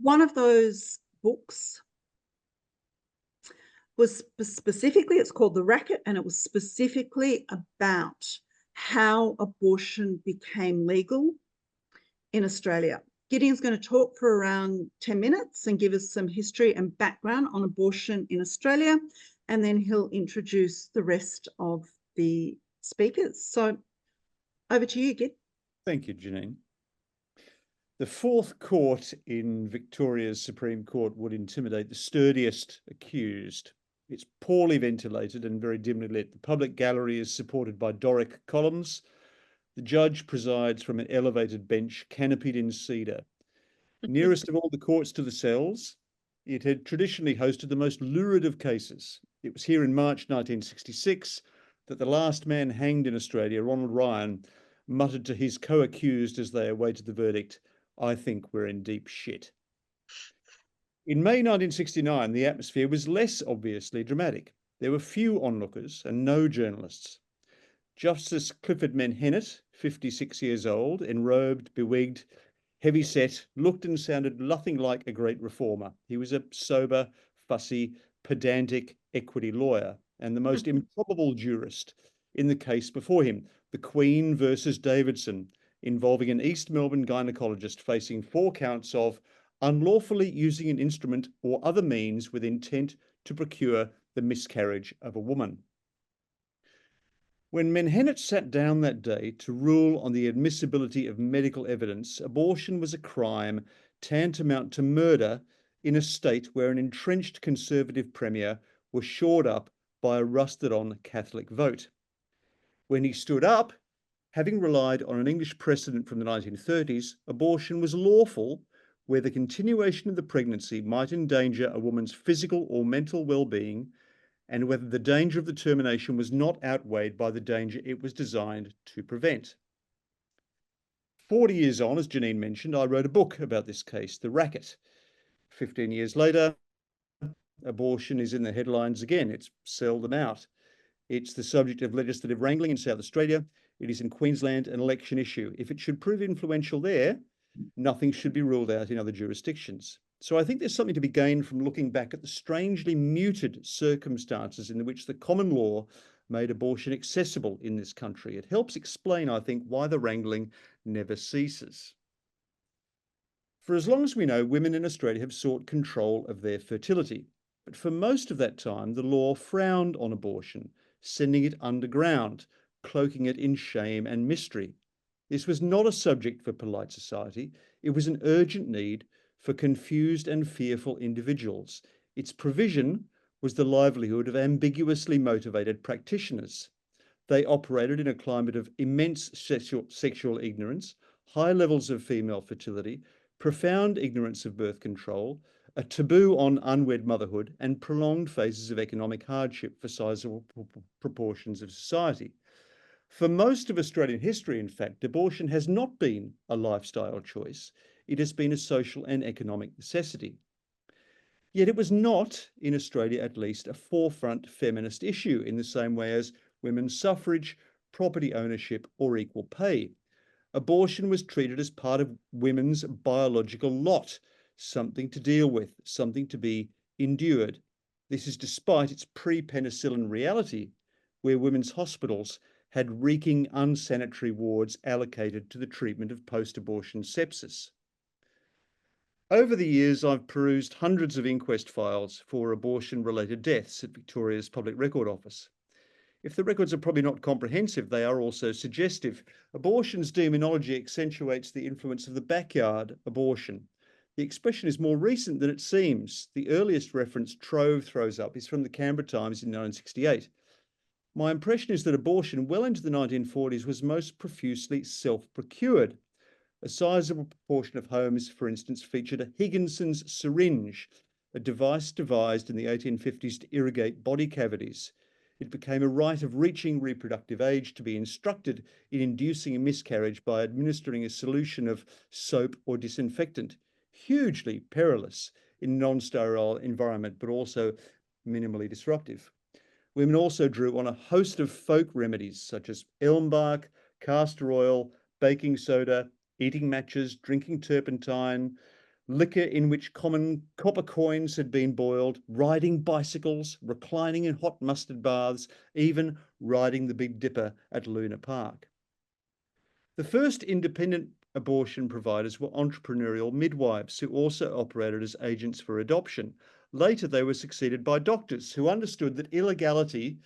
One of those books was specifically, it's called The Racket, and it was specifically about how abortion became legal in Australia. Gideon's going to talk for around 10 minutes and give us some history and background on abortion in Australia, and then he'll introduce the rest of the speakers. So over to you, Gid. Thank you, Janine. The fourth court in Victoria's Supreme Court would intimidate the sturdiest accused. It's poorly ventilated and very dimly lit. The public gallery is supported by Doric columns. The judge presides from an elevated bench canopied in cedar. Nearest of all the courts to the cells, it had traditionally hosted the most lurid of cases. It was here in March 1966 that the last man hanged in Australia, Ronald Ryan, muttered to his co-accused as they awaited the verdict, "I think we're in deep shit." In May 1969, the atmosphere was less obviously dramatic. There were few onlookers and no journalists. Justice Clifford Menhennet, 56 years old, enrobed, bewigged, heavy-set, looked and sounded nothing like a great reformer. He was a sober, fussy, pedantic equity lawyer and the most improbable jurist in the case before him, the Queen versus Davidson, involving an East Melbourne gynecologist facing 4 counts of unlawfully using an instrument or other means with intent to procure the miscarriage of a woman. When Menhennet sat down that day to rule on the admissibility of medical evidence, abortion was a crime tantamount to murder in a state where an entrenched Conservative Premier was shored up by a rusted-on Catholic vote. When he stood up, having relied on an English precedent from the 1930s, abortion was lawful where the continuation of the pregnancy might endanger a woman's physical or mental well-being, and whether the danger of the termination was not outweighed by the danger it was designed to prevent. 40 years on, as Janine mentioned, I wrote a book about this case, The Racket. 15 years later, abortion is in the headlines again. It's sell them out. It's the subject of legislative wrangling in South Australia. It is in Queensland an election issue. If it should prove influential there, nothing should be ruled out in other jurisdictions. So I think there's something to be gained from looking back at the strangely muted circumstances in which the common law made abortion accessible in this country. It helps explain, I think, why the wrangling never ceases. For as long as we know, women in Australia have sought control of their fertility. But for most of that time, the law frowned on abortion, sending it underground, cloaking it in shame and mystery. This was not a subject for polite society. It was an urgent need for confused and fearful individuals. Its provision was the livelihood of ambiguously motivated practitioners. They operated in a climate of immense sexual ignorance, high levels of female fertility, profound ignorance of birth control, a taboo on unwed motherhood, and prolonged phases of economic hardship for sizable proportions of society. For most of Australian history, in fact, abortion has not been a lifestyle choice. It has been a social and economic necessity. Yet it was not, in Australia at least, a forefront feminist issue in the same way as women's suffrage, property ownership, or equal pay. Abortion was treated as part of women's biological lot, something to deal with, something to be endured. This is despite its pre-penicillin reality, where women's hospitals had reeking unsanitary wards allocated to the treatment of post-abortion sepsis. Over the years, I've perused hundreds of inquest files for abortion-related deaths at Victoria's Public Record Office. If the records are probably not comprehensive, they are also suggestive. Abortion's demonology accentuates the influence of the backyard abortion. The expression is more recent than it seems. The earliest reference Trove throws up is from the Canberra Times in 1968. My impression is that abortion well into the 1940s was most profusely self-procured. A sizable proportion of homes, for instance, featured a Higginson's syringe, a device devised in the 1850s to irrigate body cavities. It became a rite of reaching reproductive age to be instructed in inducing a miscarriage by administering a solution of soap or disinfectant. Hugely perilous in a non-sterile environment, but also minimally disruptive. Women also drew on a host of folk remedies such as elm bark, castor oil, baking soda, eating matches, drinking turpentine, liquor in which common copper coins had been boiled, riding bicycles, reclining in hot mustard baths, even riding the Big Dipper at Luna Park. The first independent abortion providers were entrepreneurial midwives who also operated as agents for adoption. Later, they were succeeded by doctors who understood that illegality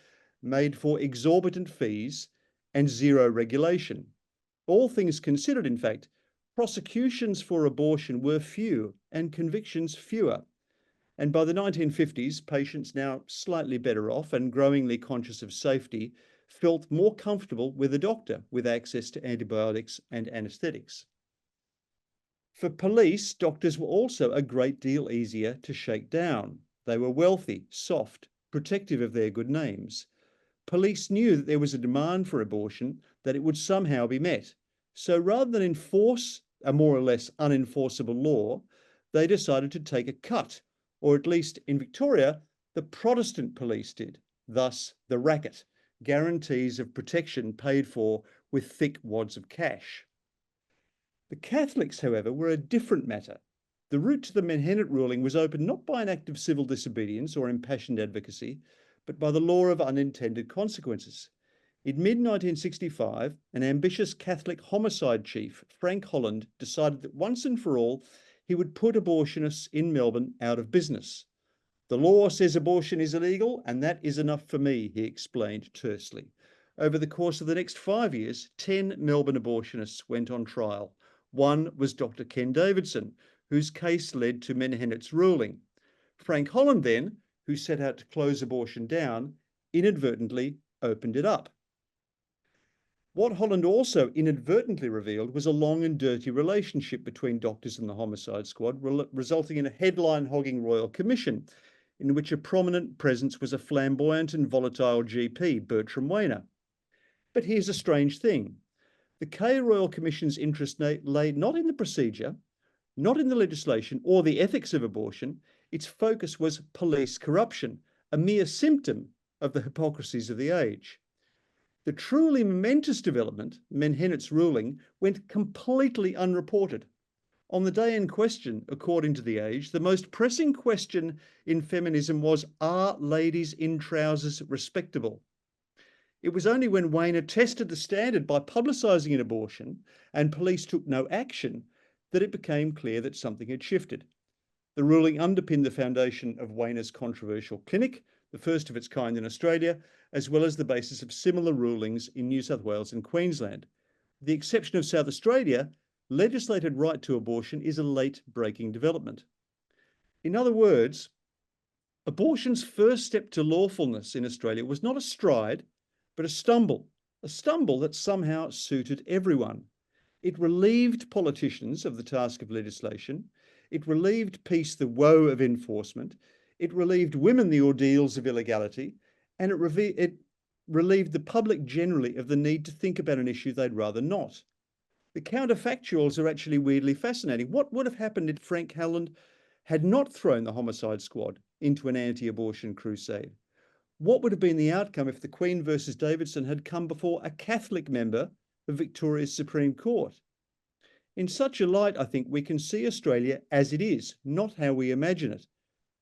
made for exorbitant fees and zero regulation. All things considered, in fact, prosecutions for abortion were few and convictions fewer. And by the 1950s, patients, now slightly better off and growingly conscious of safety, felt more comfortable with a doctor with access to antibiotics and anaesthetics. For police, doctors were also a great deal easier to shake down. They were wealthy, soft, protective of their good names. Police knew that there was a demand for abortion, that it would somehow be met. So rather than enforce a more or less unenforceable law, they decided to take a cut, or at least in Victoria, the Protestant police did. Thus, the racket, guarantees of protection paid for with thick wads of cash. The Catholics, however, were a different matter. The route to the Menhennet ruling was opened not by an act of civil disobedience or impassioned advocacy, but by the law of unintended consequences. In mid-1965, an ambitious Catholic homicide chief, Frank Holland, decided that once and for all, he would put abortionists in Melbourne out of business. The law says abortion is illegal, and that is enough for me, he explained tersely. Over the course of the next 5 years, 10 Melbourne abortionists went on trial. One was Dr. Ken Davidson, whose case led to Menhennet's ruling. Frank Holland then, who set out to close abortion down, inadvertently opened it up. What Holland also inadvertently revealed was a long and dirty relationship between doctors and the homicide squad, resulting in a headline-hogging royal commission, in which a prominent presence was a flamboyant and volatile GP, Bertram Weiner. But here's a strange thing. The K Royal Commission's interest lay not in the procedure, not in the legislation or the ethics of abortion. Its focus was police corruption, a mere symptom of the hypocrisies of the age. The truly momentous development, Menhennet's ruling, went completely unreported. On the day in question, according to The Age, the most pressing question in feminism was, are ladies in trousers respectable? It was only when Weiner tested the standard by publicising an abortion and police took no action that it became clear that something had shifted. The ruling underpinned the foundation of Weiner's controversial clinic, the first of its kind in Australia, as well as the basis of similar rulings in New South Wales and Queensland. With the exception of South Australia, legislated right to abortion is a late-breaking development. In other words, abortion's first step to lawfulness in Australia was not a stride, but a stumble that somehow suited everyone. It relieved politicians of the task of legislation. It relieved peace the woe of enforcement. It relieved women the ordeals of illegality. And it relieved the public generally of the need to think about an issue they'd rather not. The counterfactuals are actually weirdly fascinating. What would have happened if Frank Holland had not thrown the homicide squad into an anti-abortion crusade? What would have been the outcome if the Queen versus Davidson had come before a Catholic member of Victoria's Supreme Court? In such a light, I think we can see Australia as it is, not how we imagine it.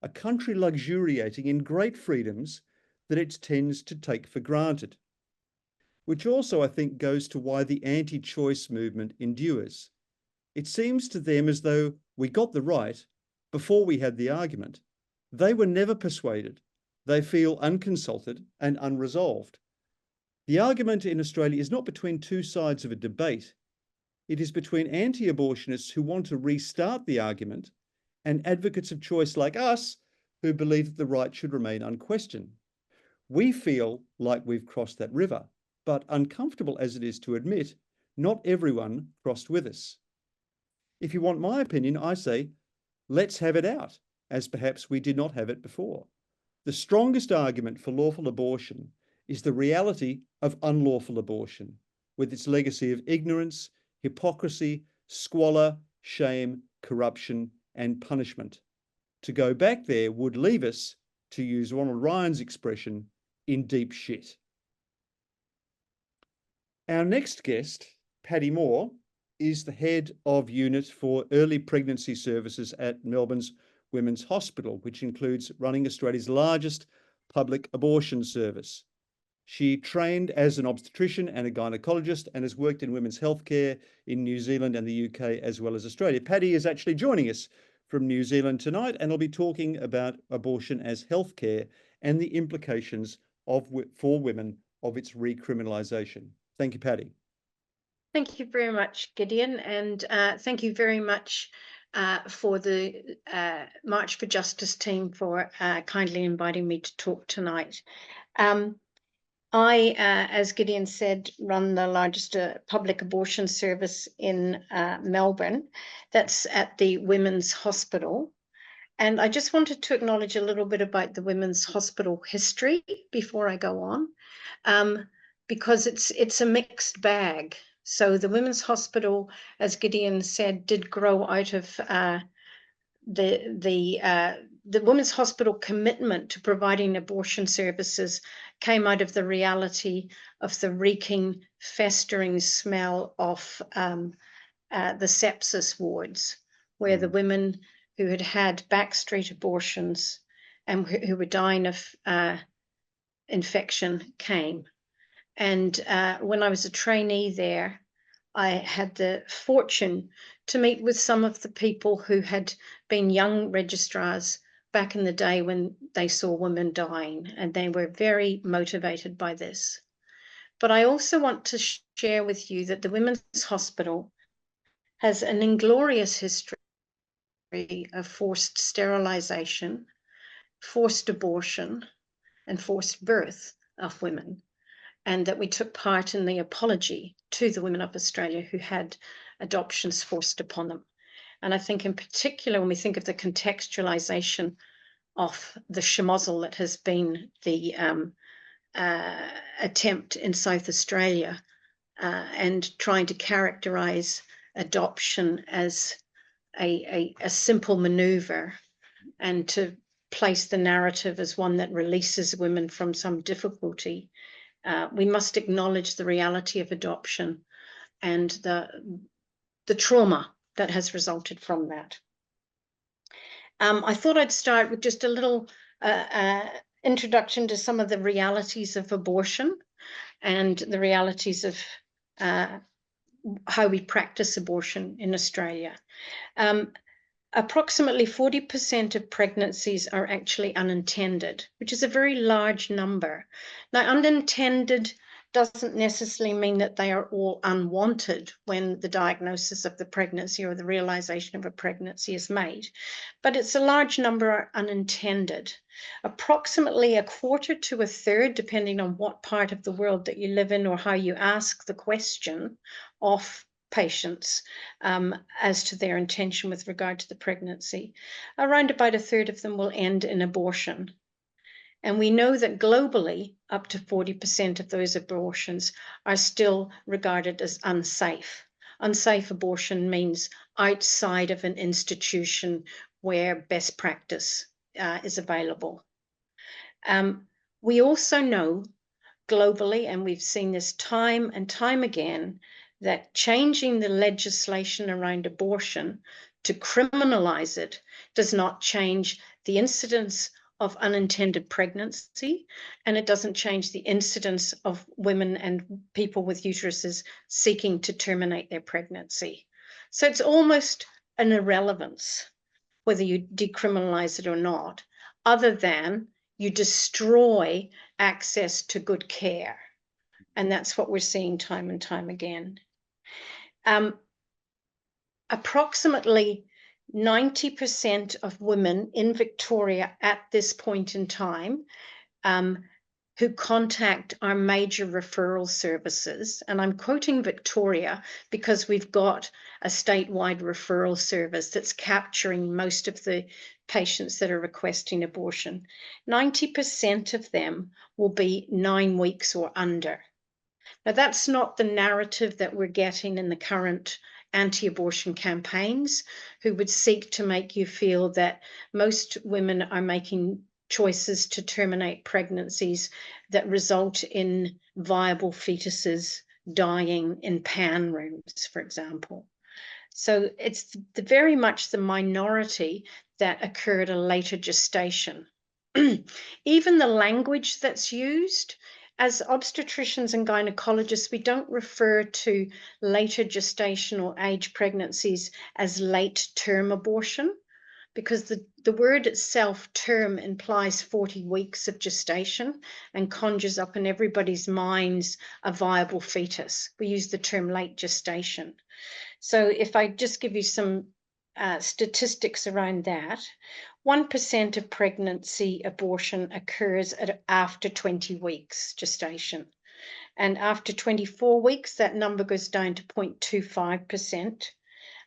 A country luxuriating in great freedoms that it tends to take for granted. Which also, I think, goes to why the anti-choice movement endures. It seems to them as though we got the right before we had the argument. They were never persuaded. They feel unconsulted and unresolved. The argument in Australia is not between two sides of a debate. It is between anti-abortionists who want to restart the argument and advocates of choice like us who believe that the right should remain unquestioned. We feel like we've crossed that river, but uncomfortable as it is to admit, not everyone crossed with us. If you want my opinion, I say, let's have it out, as perhaps we did not have it before. The strongest argument for lawful abortion is the reality of unlawful abortion, with its legacy of ignorance, hypocrisy, squalor, shame, corruption, and punishment. To go back there would leave us, to use Ronald Ryan's expression, in deep shit. Our next guest, Paddy Moore, is the head of unit for early pregnancy services at Melbourne's Women's Hospital, which includes running Australia's largest public abortion service. She trained as an obstetrician and a gynecologist and has worked in women's healthcare in New Zealand and the UK as well as Australia. Paddy is actually joining us from New Zealand tonight, and will be talking about abortion as healthcare and the implications for women of its recriminalisation. Thank you, Paddy. Thank you very much, Gideon, and thank you very much for the March for Justice team for kindly inviting me to talk tonight. I, as Gideon said, run the largest public abortion service in Melbourne. That's at the Women's Hospital. And I just wanted to acknowledge a little bit about the Women's Hospital history before I go on, because it's a mixed bag. So the Women's Hospital, as Gideon said, did grow out of the Women's Hospital commitment to providing abortion services came out of the reality of the reeking, festering smell of the sepsis wards, where the women who had had backstreet abortions and who were dying of infection came. And when I was a trainee there, I had the fortune to meet with some of the people who had been young registrars back in the day when they saw women dying, and they were very motivated by this. But I also want to share with you that the Women's Hospital has an inglorious history of forced sterilization, forced abortion, and forced birth of women, and that we took part in the apology to the women of Australia who had adoptions forced upon them. And I think in particular, when we think of the contextualization of the schmozzle that has been the attempt in South Australia and trying to characterize adoption as a simple maneuver, and to place the narrative as one that releases women from some difficulty, we must acknowledge the reality of adoption and the trauma that has resulted from that. I thought I'd start with just a little introduction to some of the realities of abortion and the realities of how we practice abortion in Australia. Approximately 40% of pregnancies are actually unintended, which is a very large number. Now, unintended doesn't necessarily mean that they are all unwanted when the diagnosis of the pregnancy or the realization of a pregnancy is made, but it's a large number are unintended. Approximately a quarter to a third, depending on what part of the world that you live in or how you ask the question of patients as to their intention with regard to the pregnancy, around about a third of them will end in abortion. And we know that globally, up to 40% of those abortions are still regarded as unsafe. Unsafe abortion means outside of an institution where best practice is available. We also know globally, and we've seen this time and time again, that changing the legislation around abortion to criminalize it does not change the incidence of unintended pregnancy, and it doesn't change the incidence of women and people with uteruses seeking to terminate their pregnancy. So it's almost an irrelevance whether you decriminalize it or not, other than you destroy access to good care. And that's what we're seeing time and time again. Approximately 90% of women in Victoria at this point in time who contact our major referral services, and I'm quoting Victoria because we've got a statewide referral service that's capturing most of the patients that are requesting abortion. 90% of them will be 9 weeks or under. Now, that's not the narrative that we're getting in the current anti-abortion campaigns, who would seek to make you feel that most women are making choices to terminate pregnancies that result in viable fetuses dying in pan rooms, for example. So it's very much the minority that occur at a later gestation. Even the language that's used, as obstetricians and gynecologists, we don't refer to later gestational age pregnancies as late term abortion, because the word itself, term, implies 40 weeks of gestation and conjures up in everybody's minds a viable fetus. We use the term late gestation. So if I just give you some statistics around that, 1% of pregnancy abortion occurs after 20 weeks gestation. And after 24 weeks, that number goes down to 0.25%.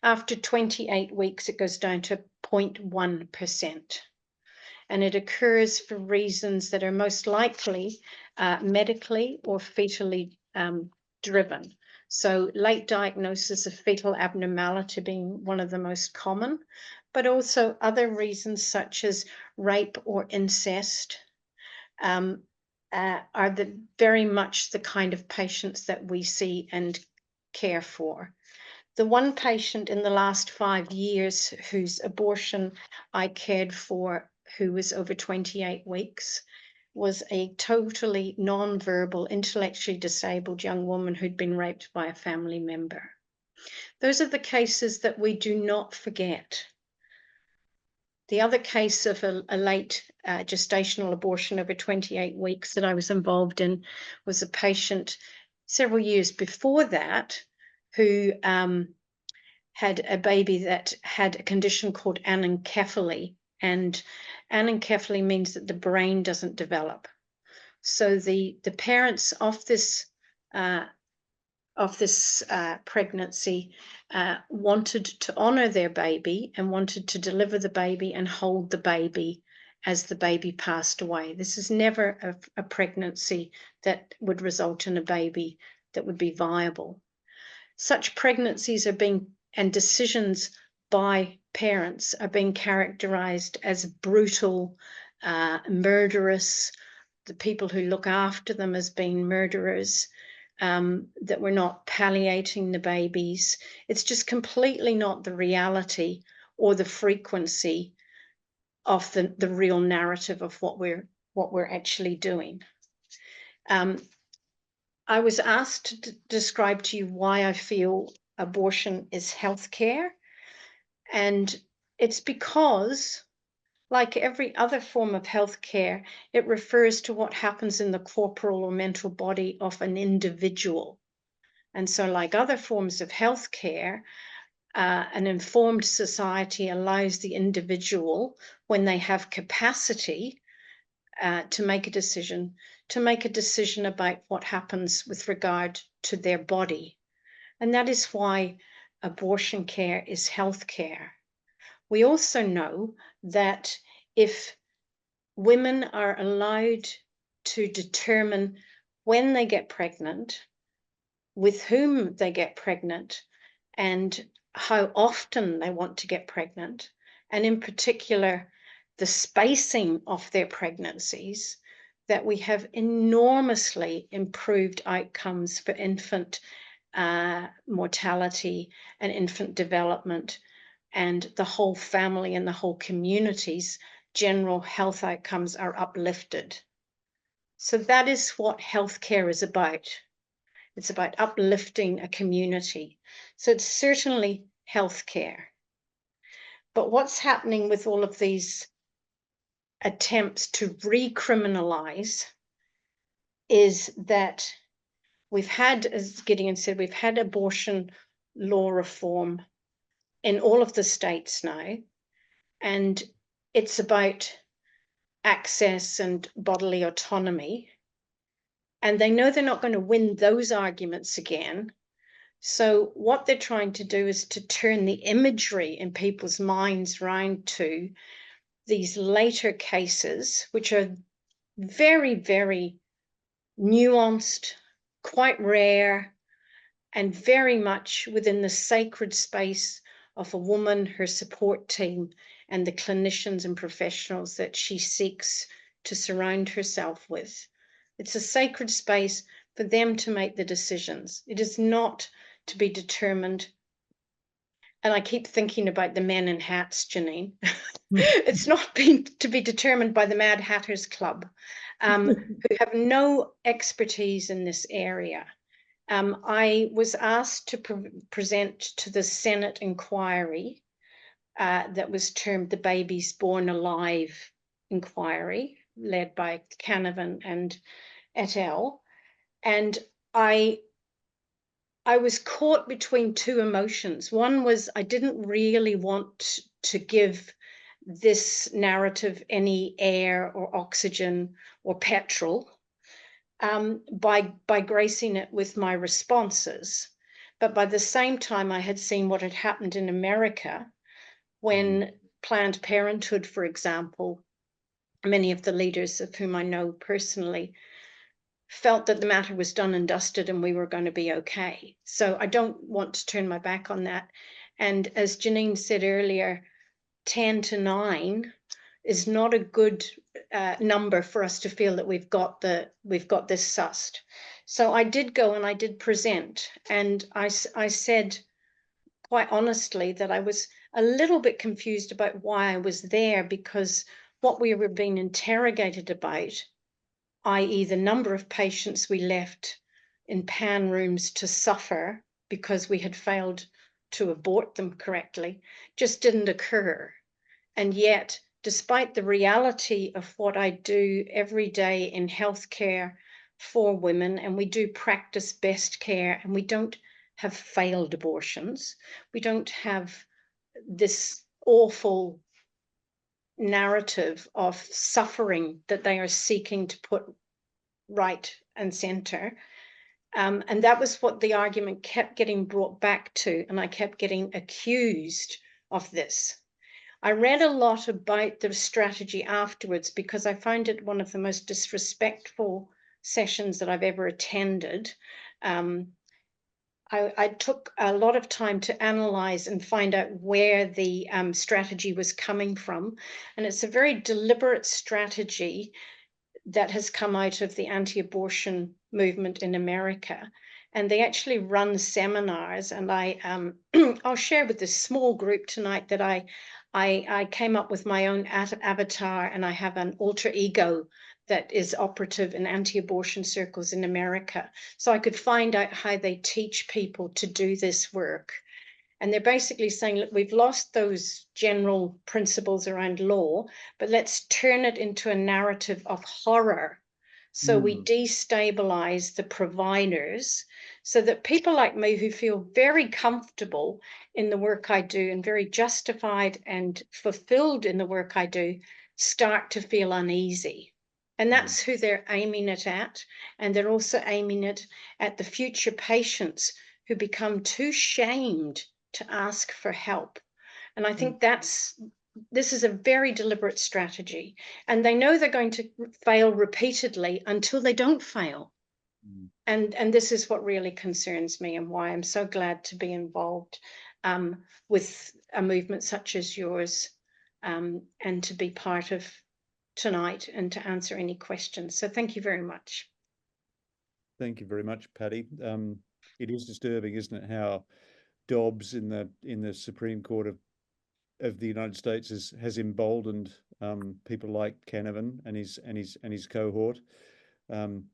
After 28 weeks, it goes down to 0.1%. And it occurs for reasons that are most likely medically or fetally driven. So late diagnosis of fetal abnormality being one of the most common, but also other reasons such as rape or incest are very much the kind of patients that we see and care for. The one patient in the last 5 years whose abortion I cared for, who was over 28 weeks, was a totally non-verbal, intellectually disabled young woman who'd been raped by a family member. Those are the cases that we do not forget. The other case of a late gestational abortion over 28 weeks that I was involved in was a patient several years before that who had a baby that had a condition called anencephaly. And anencephaly means that the brain doesn't develop. So the parents of this pregnancy wanted to honor their baby and wanted to deliver the baby and hold the baby as the baby passed away. This is never a pregnancy that would result in a baby that would be viable. Such pregnancies are being, and decisions by parents are being characterized as brutal, murderous, the people who look after them as being murderers, that we're not palliating the babies. It's just completely not the reality or the frequency of the real narrative of what we're actually doing. I was asked to describe to you why I feel abortion is healthcare. And it's because, like every other form of healthcare, it refers to what happens in the corporal or mental body of an individual. And so, like other forms of healthcare, an informed society allows the individual, when they have capacity to make a decision about what happens with regard to their body. And that is why abortion care is healthcare. We also know that if women are allowed to determine when they get pregnant, with whom they get pregnant, and how often they want to get pregnant, and in particular, the spacing of their pregnancies, that we have enormously improved outcomes for infant mortality and infant development, and the whole family and the whole community's general health outcomes are uplifted. So that is what healthcare is about. It's about uplifting a community. So it's certainly healthcare. But what's happening with all of these attempts to recriminalize is that we've had, as Gideon said, we've had abortion law reform in all of the states now, and it's about access and bodily autonomy. And they know they're not going to win those arguments again. So what they're trying to do is to turn the imagery in people's minds round to these later cases, which are very, very nuanced, quite rare, and very much within the sacred space of a woman, her support team, and the clinicians and professionals that she seeks to surround herself with. It's a sacred space for them to make the decisions. It is not to be determined. And I keep thinking about the men in hats, Janine. It's not to be determined by the Mad Hatters Club, who have no expertise in this area. I was asked to present to the Senate inquiry that was termed the Babies Born Alive inquiry, led by Canavan and et al. And I was caught between two emotions. One was I didn't really want to give this narrative any air or oxygen or petrol by gracing it with my responses. But by the same time, I had seen what had happened in America when Planned Parenthood, for example, many of the leaders of whom I know personally, felt that the matter was done and dusted and we were going to be okay. So I don't want to turn my back on that. And as Janine said earlier, 10 to 9 is not a good number for us to feel that we've got this sussed. So I did go and I did present, and I said quite honestly that I was a little bit confused about why I was there, because what we were being interrogated about, i.e. the number of patients we left in PAN rooms to suffer because we had failed to abort them correctly, just didn't occur. And yet, despite the reality of what I do every day in healthcare for women, and we do practice best care, and we don't have failed abortions, we don't have this awful narrative of suffering that they are seeking to put right and center. And that was what the argument kept getting brought back to, and I kept getting accused of this. I read a lot about the strategy afterwards because I found it one of the most disrespectful sessions that I've ever attended. I took a lot of time to analyze and find out where the strategy was coming from. And it's a very deliberate strategy that has come out of the anti-abortion movement in America. And they actually run seminars. And I'll share with this small group tonight that I came up with my own avatar, and I have an alter ego that is operative in anti-abortion circles in America. So I could find out how they teach people to do this work. And they're basically saying, look, we've lost those general principles around law, but let's turn it into a narrative of horror. So we destabilize the providers so that people like me who feel very comfortable in the work I do and very justified and fulfilled in the work I do start to feel uneasy. And that's who they're aiming it at. And they're also aiming it at the future patients who become too shamed to ask for help. And I think this is a very deliberate strategy. And they know they're going to fail repeatedly until they don't fail. And this is what really concerns me, and why I'm so glad to be involved with a movement such as yours, and to be part of tonight and to answer any questions. So thank you very much. Thank you very much, Patty. It is disturbing, isn't it, how Dobbs in the Supreme Court of the United States has emboldened people like Canavan and his cohort.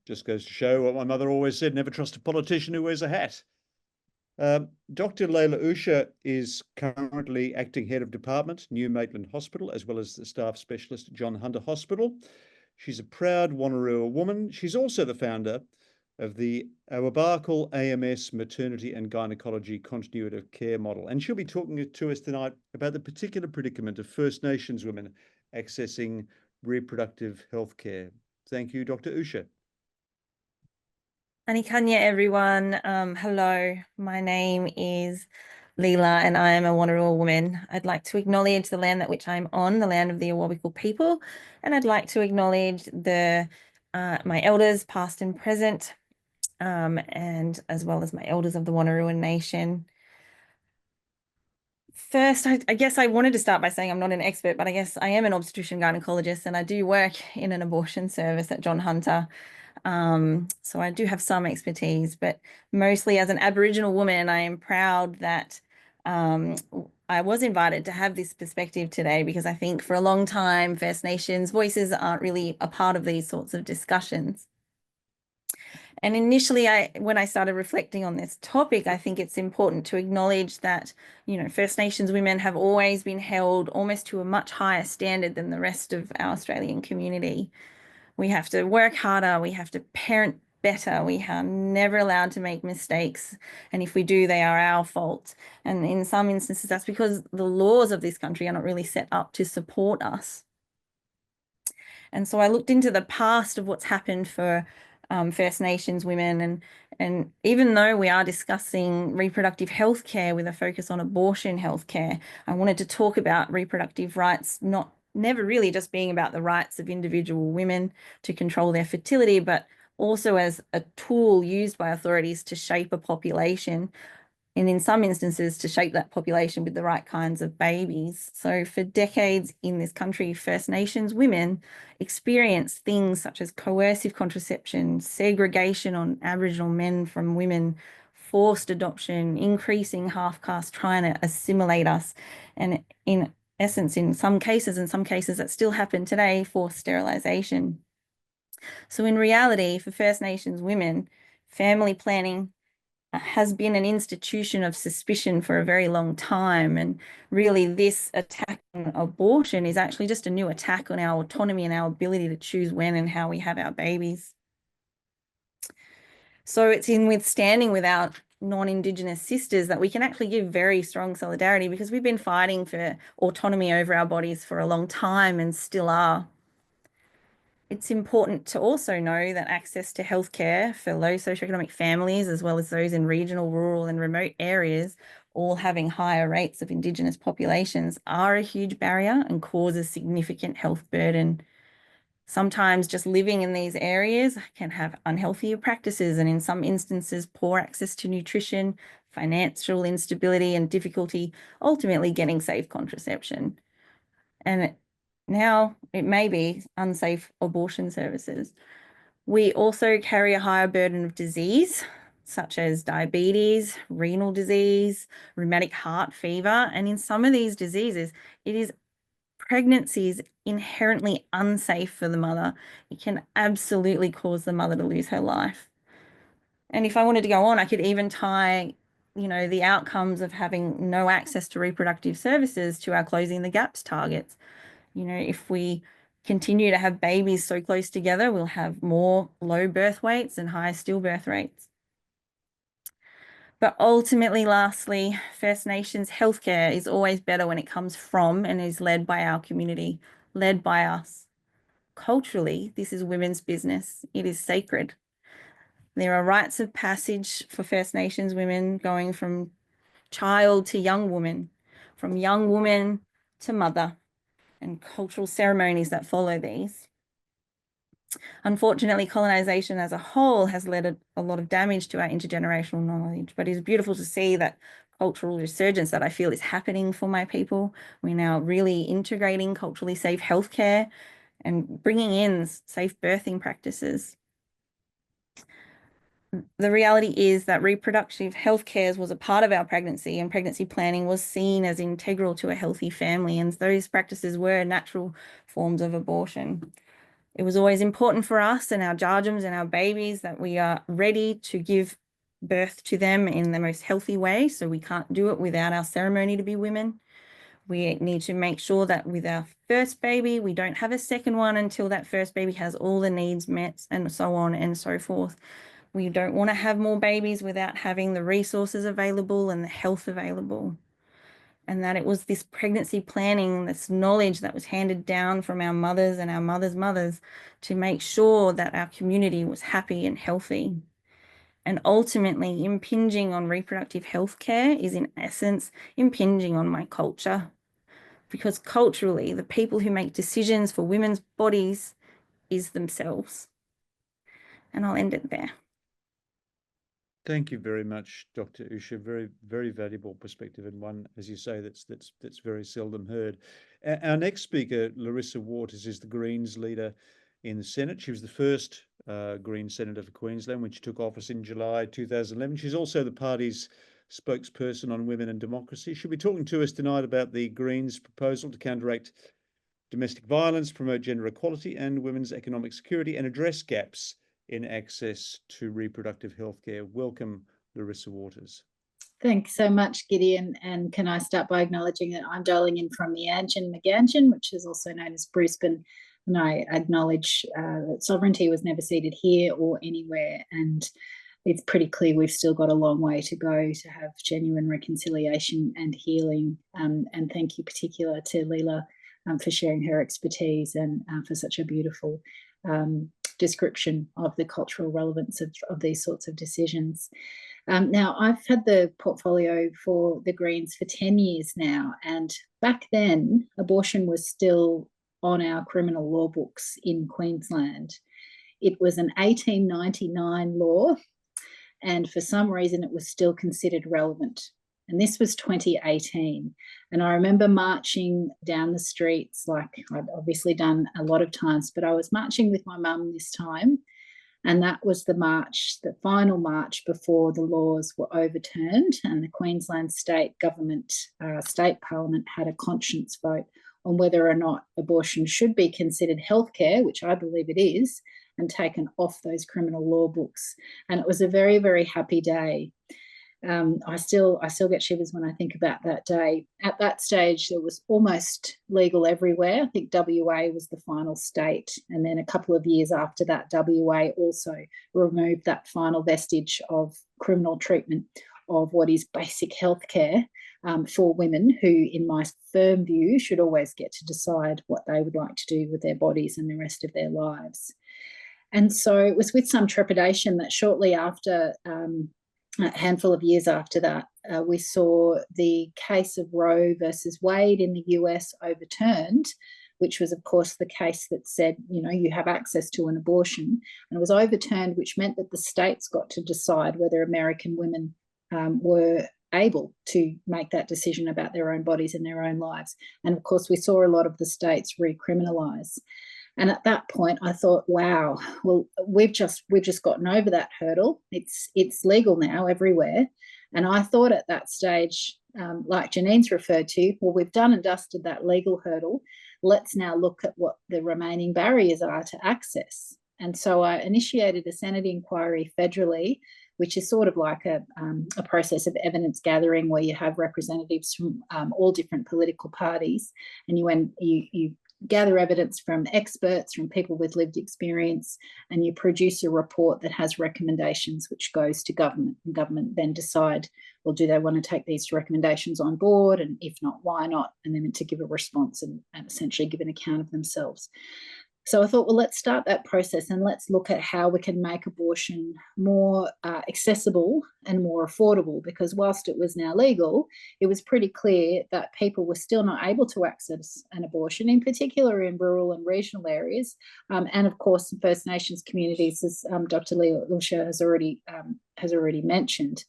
Just goes to show what my mother always said: never trust a politician who wears a hat. Dr. Leila Usha is currently acting head of department, New Maitland Hospital, as well as the staff specialist at John Hunter Hospital. She's a proud Wanneroo woman. She's also the founder of the Awabakal AMS Maternity and Gynecology Continuity of Care model. And she'll be talking to us tonight about the particular predicament of First Nations women accessing reproductive health care. Thank you, Dr. Usha. Anikanya, everyone. Hello, my name is Leela and I am a Wanneroo woman. I'd like to acknowledge the land that which I'm on, the land of the Awabakal people, and I'd like to acknowledge my elders, past and present, and as well as my elders of the Wanneroo Nation. First, I guess I wanted to start by saying I'm not an expert, but I guess I am an obstetrician gynecologist and I do work in an abortion service at John Hunter. So I do have some expertise, but mostly as an Aboriginal woman, I am proud that I was invited to have this perspective today, because I think for a long time, First Nations voices aren't really a part of these sorts of discussions. And initially, when I started reflecting on this topic, I think it's important to acknowledge that, you know, First Nations women have always been held almost to a much higher standard than the rest of our Australian community. We have to work harder, we have to parent better, we are never allowed to make mistakes. And if we do, they are our fault. And in some instances, that's because the laws of this country are not really set up to support us. And so I looked into the past of what's happened for First Nations women, and even though we are discussing reproductive health care with a focus on abortion health care, I wanted to talk about reproductive rights, never really just being about the rights of individual women to control their fertility, but also as a tool used by authorities to shape a population, and in some instances to shape that population with the right kinds of babies. So for decades in this country, First Nations women experienced things such as coercive contraception, segregation on Aboriginal men from women, forced adoption, increasing half-caste trying to assimilate us, and in essence, in some cases that still happen today, forced sterilisation. So in reality, for First Nations women, family planning has been an institution of suspicion for a very long time. And really, this attack on abortion is actually just a new attack on our autonomy and our ability to choose when and how we have our babies. So it's in withstanding with our non-Indigenous sisters that we can actually give very strong solidarity, because we've been fighting for autonomy over our bodies for a long time and still are. It's important to also know that access to healthcare for low socioeconomic families, as well as those in regional, rural and remote areas, all having higher rates of Indigenous populations, are a huge barrier and causes significant health burden. Sometimes just living in these areas can have unhealthier practices, and in some instances, poor access to nutrition, financial instability and difficulty ultimately getting safe contraception. And now it may be unsafe abortion services. We also carry a higher burden of disease, such as diabetes, renal disease, rheumatic heart fever. And in some of these diseases, pregnancy is inherently unsafe for the mother. It can absolutely cause the mother to lose her life. And if I wanted to go on, I could even tie, you know, the outcomes of having no access to reproductive services to our closing the gaps targets. You know, if we continue to have babies so close together, we'll have more low birth weights and higher stillbirth rates. But ultimately, lastly, First Nations healthcare is always better when it comes from and is led by our community, led by us. Culturally, this is women's business. It is sacred. There are rites of passage for First Nations women going from child to young woman, from young woman to mother, and cultural ceremonies that follow these. Unfortunately, colonization as a whole has led a lot of damage to our intergenerational knowledge, but it's beautiful to see that cultural resurgence that I feel is happening for my people. We're now really integrating culturally safe healthcare and bringing in safe birthing practices. The reality is that reproductive health care was a part of our pregnancy, and pregnancy planning was seen as integral to a healthy family, and those practices were natural forms of abortion. It was always important for us and our jarjums and our babies that we are ready to give birth to them in the most healthy way, so we can't do it without our ceremony to be women. We need to make sure that with our first baby, we don't have a second one until that first baby has all the needs met, and so on and so forth. We don't want to have more babies without having the resources available and the health available. And that it was this pregnancy planning, this knowledge that was handed down from our mothers and our mothers' mothers to make sure that our community was happy and healthy. And ultimately, impinging on reproductive health care is in essence impinging on my culture. Because culturally, the people who make decisions for women's bodies is themselves. And I'll end it there. Thank you very much, Dr. Usha. Very, very valuable perspective, and one, as you say, that's very seldom heard. Our next speaker, Larissa Waters, is the Greens leader in the Senate. She was the first Green Senator for Queensland when she took office in July 2011. She's also the party's spokesperson on women and democracy. She'll be talking to us tonight about the Greens' proposal to counteract domestic violence, promote gender equality and women's economic security, and address gaps in access to reproductive health care. Welcome, Larissa Waters. Thanks so much, Gideon. And can I start by acknowledging that I'm dialing in from Meanjin, which is also known as Brisbane. And I acknowledge that sovereignty was never ceded here or anywhere. And it's pretty clear we've still got a long way to go to have genuine reconciliation and healing. And thank you particular to Leela for sharing her expertise and for such a beautiful description of the cultural relevance of these sorts of decisions. Now, I've had the portfolio for the Greens for 10 years now, and back then, abortion was still on our criminal law books in Queensland. It was an 1899 law, and for some reason, it was still considered relevant. And this was 2018. And I remember marching down the streets, like I'd obviously done a lot of times, but I was marching with my mum this time. And that was the march, the final march before the laws were overturned and the Queensland state government, state parliament had a conscience vote on whether or not abortion should be considered healthcare, which I believe it is, and taken off those criminal law books. And it was a very, very happy day. I still get shivers when I think about that day. At that stage, it was almost legal everywhere. I think WA was the final state. And then a couple of years after that, WA also removed that final vestige of criminal treatment of what is basic healthcare for women who, in my firm view, should always get to decide what they would like to do with their bodies and the rest of their lives. And so it was with some trepidation that shortly after, a handful of years after that, we saw the case of Roe versus Wade in the US overturned, which was, of course, the case that said, you know, you have access to an abortion. And it was overturned, which meant that the states got to decide whether American women were able to make that decision about their own bodies and their own lives. And, of course, we saw a lot of the states recriminalise. And at that point, I thought, wow, well, we've just gotten over that hurdle. It's legal now everywhere. And I thought at that stage, like Janine's referred to, well, we've done and dusted that legal hurdle. Let's now look at what the remaining barriers are to access. And so I initiated a Senate inquiry federally, which is sort of like a process of evidence gathering where you have representatives from all different political parties, and you gather evidence from experts, from people with lived experience, and you produce a report that has recommendations which goes to government. And government then decide, well, do they want to take these recommendations on board? And if not, why not? And then to give a response and essentially give an account of themselves. So I thought, well, let's start that process and let's look at how we can make abortion more accessible and more affordable, because whilst it was now legal, it was pretty clear that people were still not able to access an abortion, in particular in rural and regional areas. And of course, in First Nations communities, as Dr. Leela Usha has already mentioned.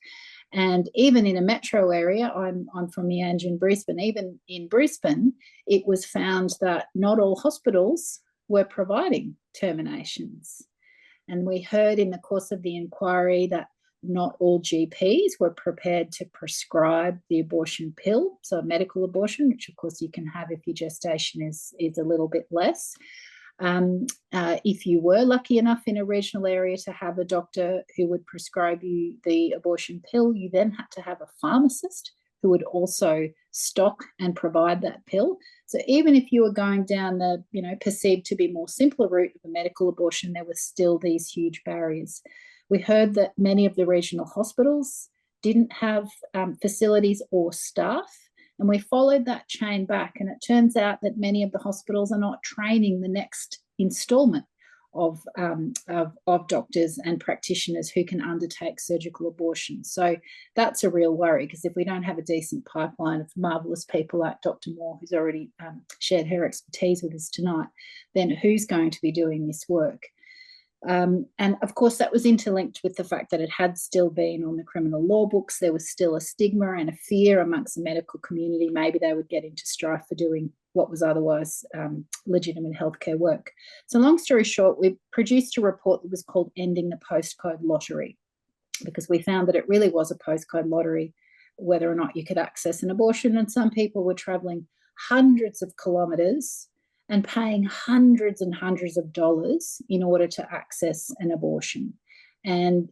And even in a metro area, I'm from Meanjin, Brisbane, even in Brisbane, it was found that not all hospitals were providing terminations. And we heard in the course of the inquiry that not all GPs were prepared to prescribe the abortion pill, so a medical abortion, which of course you can have if your gestation is a little bit less. If you were lucky enough in a regional area to have a doctor who would prescribe you the abortion pill, you then had to have a pharmacist who would also stock and provide that pill. So even if you were going down the, perceived to be more simpler route of a medical abortion, there were still these huge barriers. We heard that many of the regional hospitals didn't have facilities or staff, and we followed that chain back, and it turns out that many of the hospitals are not training the next instalment of doctors and practitioners who can undertake surgical abortion. So that's a real worry, because if we don't have a decent pipeline of marvellous people like Dr. Moore, who's already shared her expertise with us tonight, then who's going to be doing this work? And of course, that was interlinked with the fact that it had still been on the criminal law books. There was still a stigma and a fear amongst the medical community. Maybe they would get into strife for doing what was otherwise legitimate healthcare work. So long story short, we produced a report that was called Ending the Postcode Lottery, because we found that it really was a postcode lottery whether or not you could access an abortion, and some people were travelling hundreds of kilometres and paying hundreds and hundreds of dollars in order to access an abortion. And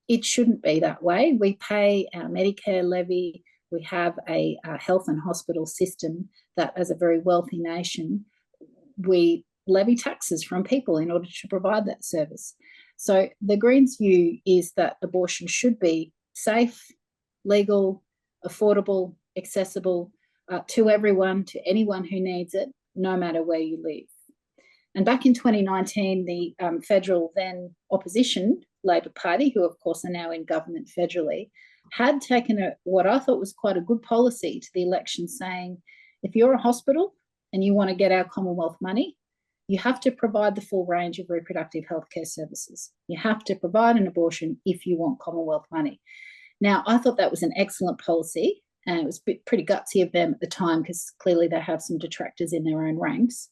it shouldn't be that way. We pay our Medicare levy. We have a health and hospital system that, as a very wealthy nation, we levy taxes from people in order to provide that service. So the Greens' view is that abortion should be safe, legal, affordable, accessible to everyone, to anyone who needs it, no matter where you live. And back in 2019, the federal then opposition Labor Party, who of course are now in government federally, had taken what I thought was quite a good policy to the election, saying, if you're a hospital and you want to get our Commonwealth money, you have to provide the full range of reproductive healthcare services. You have to provide an abortion if you want Commonwealth money. Now, I thought that was an excellent policy, and it was pretty gutsy of them at the time, because clearly they have some detractors in their own ranks.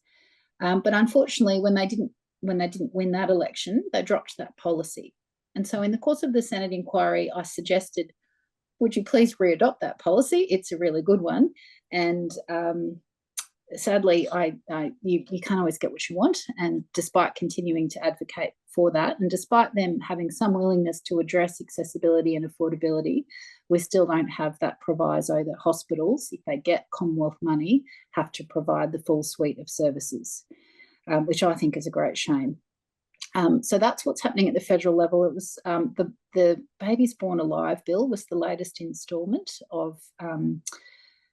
But unfortunately, when they didn't win that election, they dropped that policy. And so in the course of the Senate inquiry, I suggested, would you please readopt that policy? It's a really good one. And sadly, you can't always get what you want. And despite continuing to advocate for that, and despite them having some willingness to address accessibility and affordability, we still don't have that proviso that hospitals, if they get Commonwealth money, have to provide the full suite of services, which I think is a great shame. So that's what's happening at the federal level. It was the Babies Born Alive bill was the latest instalment of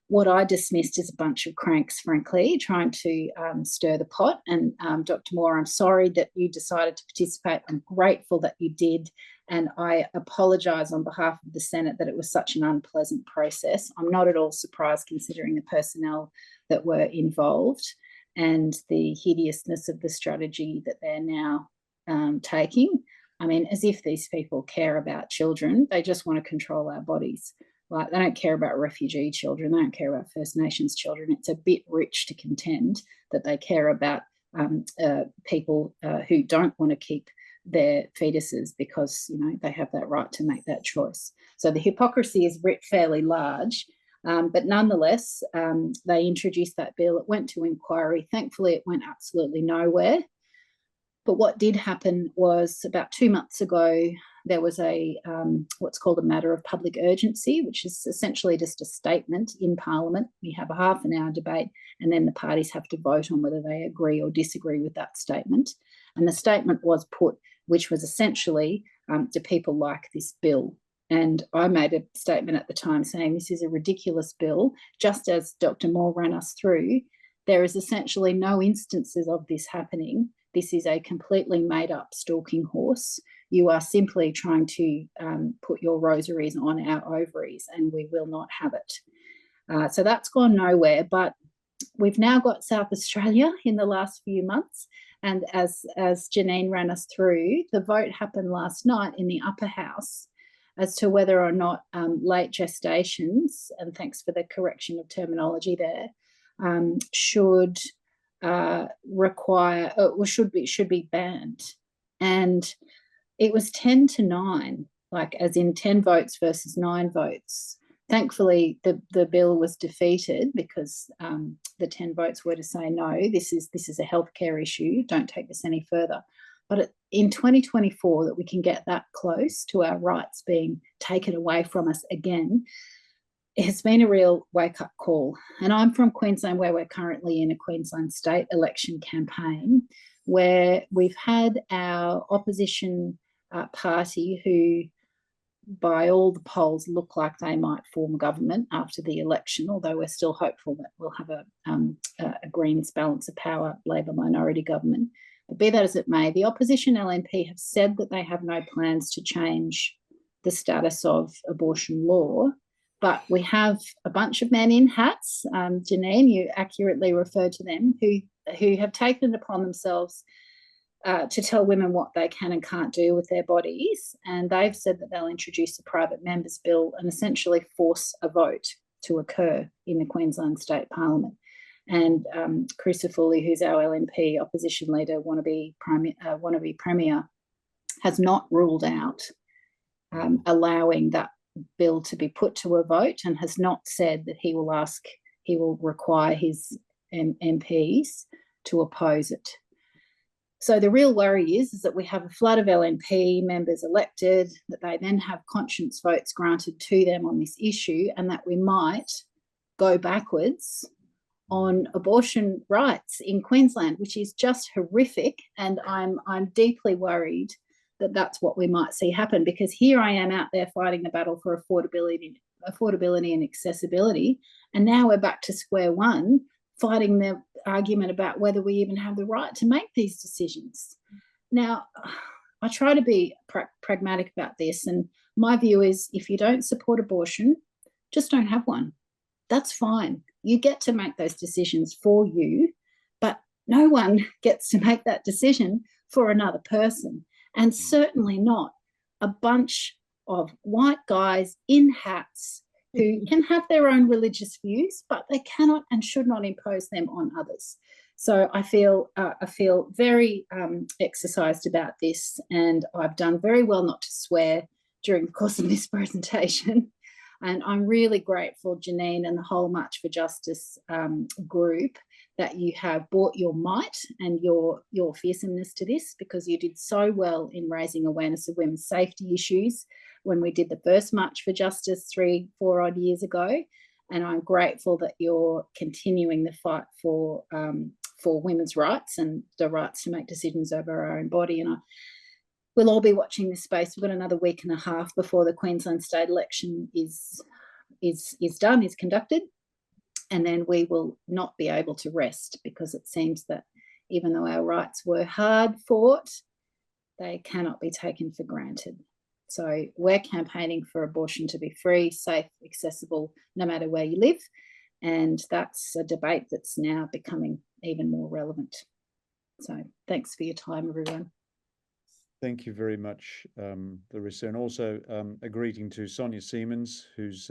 what I dismissed as a bunch of cranks, frankly, trying to stir the pot. And Dr. Moore, I'm sorry that you decided to participate. I'm grateful that you did. And I apologise on behalf of the Senate that it was such an unpleasant process. I'm not at all surprised, considering the personnel that were involved and the hideousness of the strategy that they're now taking. I mean, as if these people care about children. They just want to control our bodies. Like, they don't care about refugee children. They don't care about First Nations children. It's a bit rich to contend that they care about people who don't want to keep their fetuses because, you know, they have that right to make that choice. So the hypocrisy is fairly large. But nonetheless, they introduced that bill. It went to inquiry. Thankfully, it went absolutely nowhere. But what did happen was, about 2 months ago, there was a what's called a matter of public urgency, which is essentially just a statement in Parliament. We have a half-an-hour debate, and then the parties have to vote on whether they agree or disagree with that statement. And the statement was put, which was essentially, do people like this bill? And I made a statement at the time saying this is a ridiculous bill. Just as Dr. Moore ran us through, there is essentially no instances of this happening. This is a completely made-up stalking horse. You are simply trying to put your rosaries on our ovaries, and we will not have it. So that's gone nowhere, but we've now got South Australia in the last few months. And as Janine ran us through, the vote happened last night in the upper house as to whether or not late gestations, and thanks for the correction of terminology there, should require, or should be banned. And it was 10-9, like as in 10 votes versus 9 votes. Thankfully, the bill was defeated because the 10 votes were to say, no, this is a healthcare issue, don't take this any further. But in 2024, that we can get that close to our rights being taken away from us again, it has been a real wake-up call. And I'm from Queensland, where we're currently in a Queensland state election campaign, where we've had our opposition party, who by all the polls look like they might form government after the election, although we're still hopeful that we'll have a Greens balance of power Labor minority government. But be that as it may, the opposition LNP have said that they have no plans to change the status of abortion law. But we have a bunch of men in hats, Janine, you accurately referred to them, who have taken it upon themselves to tell women what they can and can't do with their bodies. And they've said that they'll introduce a private members bill and essentially force a vote to occur in the Queensland State Parliament. And Crucifulli, who's our LNP opposition leader, wannabe premier, has not ruled out allowing that bill to be put to a vote, and has not said that he will require his MPs to oppose it. So the real worry is that we have a flood of LNP members elected, that they then have conscience votes granted to them on this issue, and that we might go backwards on abortion rights in Queensland, which is just horrific. And I'm deeply worried that that's what we might see happen, because here I am out there fighting the battle for affordability and accessibility, and now we're back to square one, fighting the argument about whether we even have the right to make these decisions. Now, I try to be pragmatic about this, and my view is if you don't support abortion, just don't have one. That's fine. You get to make those decisions for you, but no one gets to make that decision for another person, and certainly not a bunch of white guys in hats who can have their own religious views, but they cannot and should not impose them on others. So I feel very exercised about this, and I've done very well not to swear during the course of this presentation. And I'm really grateful, Janine and the whole March for Justice group, that you have brought your might and your fearsomeness to this, because you did so well in raising awareness of women's safety issues when we did the first March for Justice 3-4 odd years ago. And I'm grateful that you're continuing the fight for women's rights and the rights to make decisions over our own body. And we'll all be watching this space. We've got another week and a half before the Queensland state election is conducted. And then we will not be able to rest, because it seems that even though our rights were hard fought, they cannot be taken for granted. So we're campaigning for abortion to be free, safe, accessible, no matter where you live. And that's a debate that's now becoming even more relevant. So thanks for your time, everyone. Thank you very much, Larissa. And also a greeting to Sonia Siemens, who's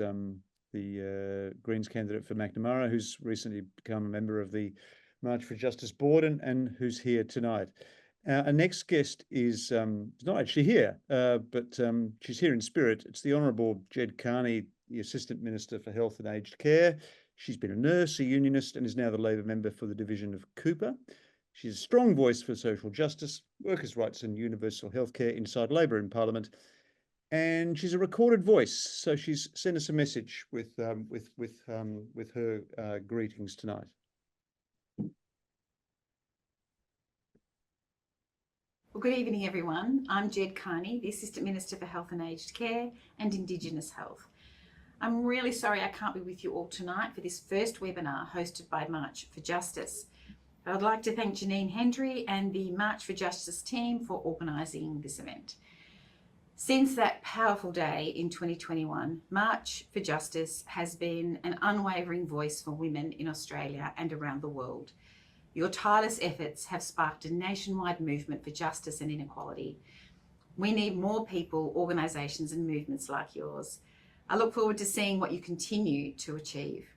the Greens candidate for McNamara, who's recently become a member of the March for Justice board and who's here tonight. Our next guest is not actually here, but she's here in spirit. It's the Honourable Jed Carney, the Assistant Minister for Health and Aged Care. She's been a nurse, a unionist, and is now the Labor member for the division of Cooper. She's a strong voice for social justice, workers' rights and universal healthcare inside Labor in Parliament. And she's a recorded voice, so she's sent us a message with her greetings tonight. Well, good evening, everyone. I'm Jed Carney, the Assistant Minister for Health and Aged Care and Indigenous Health. I'm really sorry I can't be with you all tonight for this first webinar hosted by March for Justice. I'd like to thank Janine Hendry and the March for Justice team for organising this event. Since that powerful day in 2021, March for Justice has been an unwavering voice for women in Australia and around the world. Your tireless efforts have sparked a nationwide movement for justice and inequality. We need more people, organisations and movements like yours. I look forward to seeing what you continue to achieve.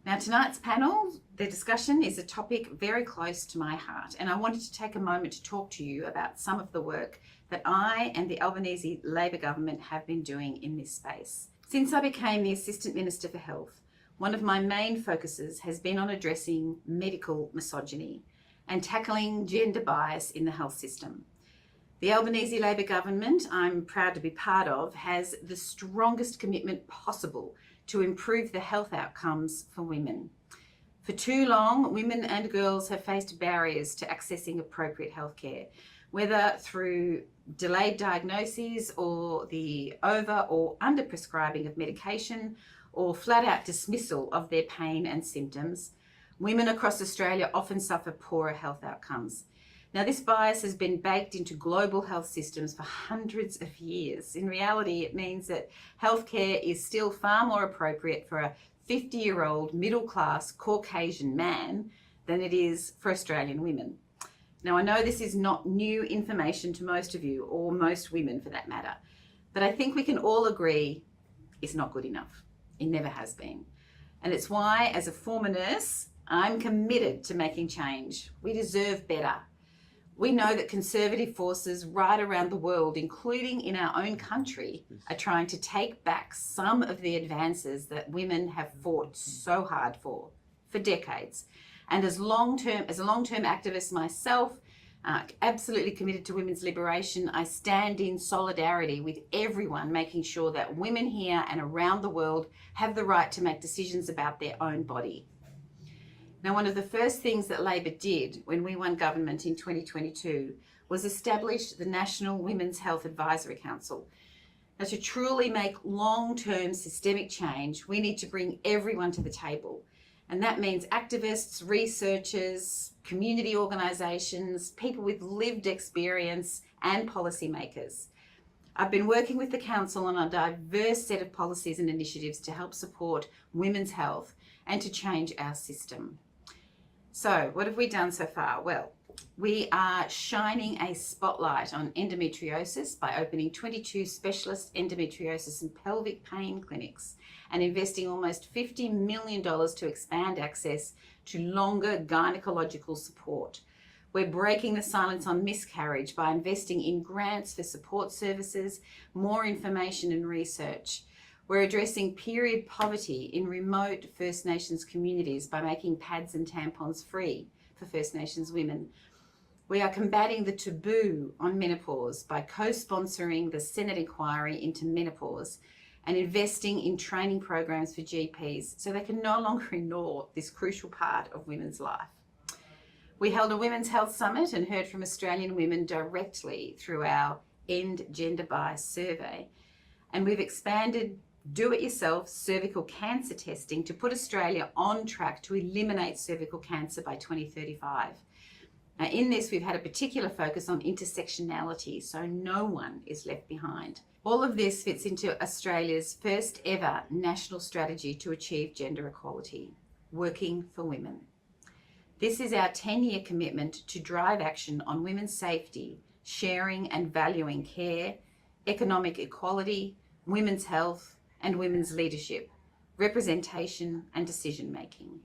Now, tonight's panel, the discussion is a topic very close to my heart, and I wanted to take a moment to talk to you about some of the work that I and the Albanese Labor government have been doing in this space. Since I became the Assistant Minister for Health, one of my main focuses has been on addressing medical misogyny and tackling gender bias in the health system. The Albanese Labor government, I'm proud to be part of, has the strongest commitment possible to improve the health outcomes for women. For too long, women and girls have faced barriers to accessing appropriate healthcare, whether through delayed diagnoses or the over or under prescribing of medication or flat out dismissal of their pain and symptoms. Women across Australia often suffer poorer health outcomes. Now, this bias has been baked into global health systems for hundreds of years. In reality, it means that healthcare is still far more appropriate for a 50-year-old middle-class Caucasian man than it is for Australian women. Now, I know this is not new information to most of you, or most women for that matter, but I think we can all agree it's not good enough. It never has been. And it's why, as a former nurse I'm committed to making change. We deserve better. We know that conservative forces right around the world, including in our own country, are trying to take back some of the advances that women have fought so hard for decades. And as a long-term activist myself, absolutely committed to women's liberation, I stand in solidarity with everyone making sure that women here and around the world have the right to make decisions about their own body. Now, one of the first things that Labor did when we won government in 2022 was establish the National Women's Health Advisory Council. Now, to truly make long-term systemic change, we need to bring everyone to the table. And that means activists, researchers, community organisations, people with lived experience, and policymakers. I've been working with the Council on a diverse set of policies and initiatives to help support women's health and to change our system. So what have we done so far? Well, we are shining a spotlight on endometriosis by opening 22 specialist endometriosis and pelvic pain clinics and investing almost $50 million to expand access to longer gynecological support. We're breaking the silence on miscarriage by investing in grants for support services, more information and research. We're addressing period poverty in remote First Nations communities by making pads and tampons free for First Nations women. We are combating the taboo on menopause by co-sponsoring the Senate inquiry into menopause and investing in training programs for GPs so they can no longer ignore this crucial part of women's life. We held a Women's Health Summit and heard from Australian women directly through our End Gender Bias survey. And we've expanded do-it-yourself cervical cancer testing to put Australia on track to eliminate cervical cancer by 2035. Now, in this, we've had a particular focus on intersectionality, so no one is left behind. All of this fits into Australia's first ever national strategy to achieve gender equality, Working for Women. This is our 10-year commitment to drive action on women's safety, sharing and valuing care, economic equality, women's health, and women's leadership, representation and decision-making.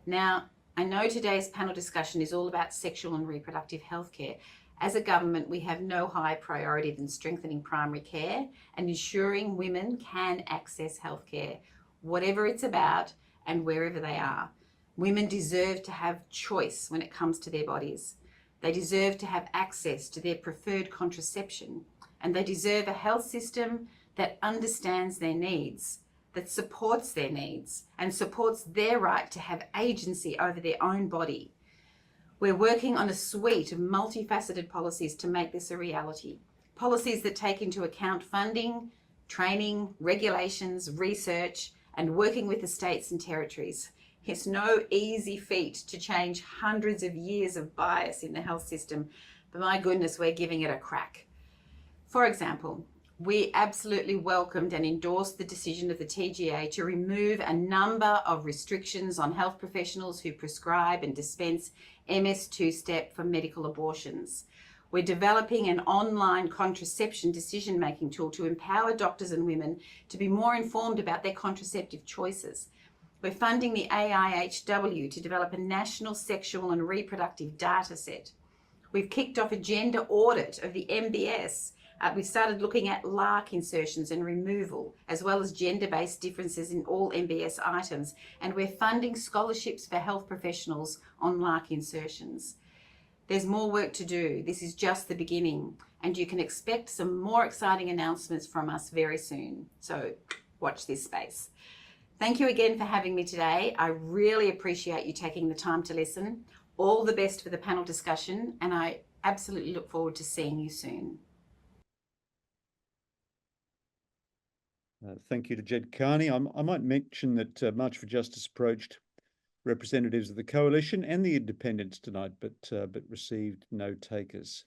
Now, I know today's panel discussion is all about sexual and reproductive health care. As a government, we have no higher priority than strengthening primary care and ensuring women can access health care, whatever it's about and wherever they are. Women deserve to have choice when it comes to their bodies. They deserve to have access to their preferred contraception, and they deserve a health system that understands their needs, that supports their needs, and supports their right to have agency over their own body. We're working on a suite of multifaceted policies to make this a reality. Policies that take into account funding, training, regulations, research, and working with the states and territories. It's no easy feat to change hundreds of years of bias in the health system, but my goodness, we're giving it a crack. For example, we absolutely welcomed and endorsed the decision of the TGA to remove a number of restrictions on health professionals who prescribe and dispense MS two-step for medical abortions. We're developing an online contraception decision-making tool to empower doctors and women to be more informed about their contraceptive choices. We're funding the AIHW to develop a national sexual and reproductive data set. We've kicked off a gender audit of the MBS. We've started looking at LARC insertions and removal, as well as gender-based differences in all MBS items. And we're funding scholarships for health professionals on LARC insertions. There's more work to do. This is just the beginning, and you can expect some more exciting announcements from us very soon. So watch this space. Thank you again for having me today. I really appreciate you taking the time to listen. All the best for the panel discussion, and I absolutely look forward to seeing you soon. Thank you to Jed Carney. I might mention that March for Justice approached representatives of the Coalition and the Independents tonight, but received no takers.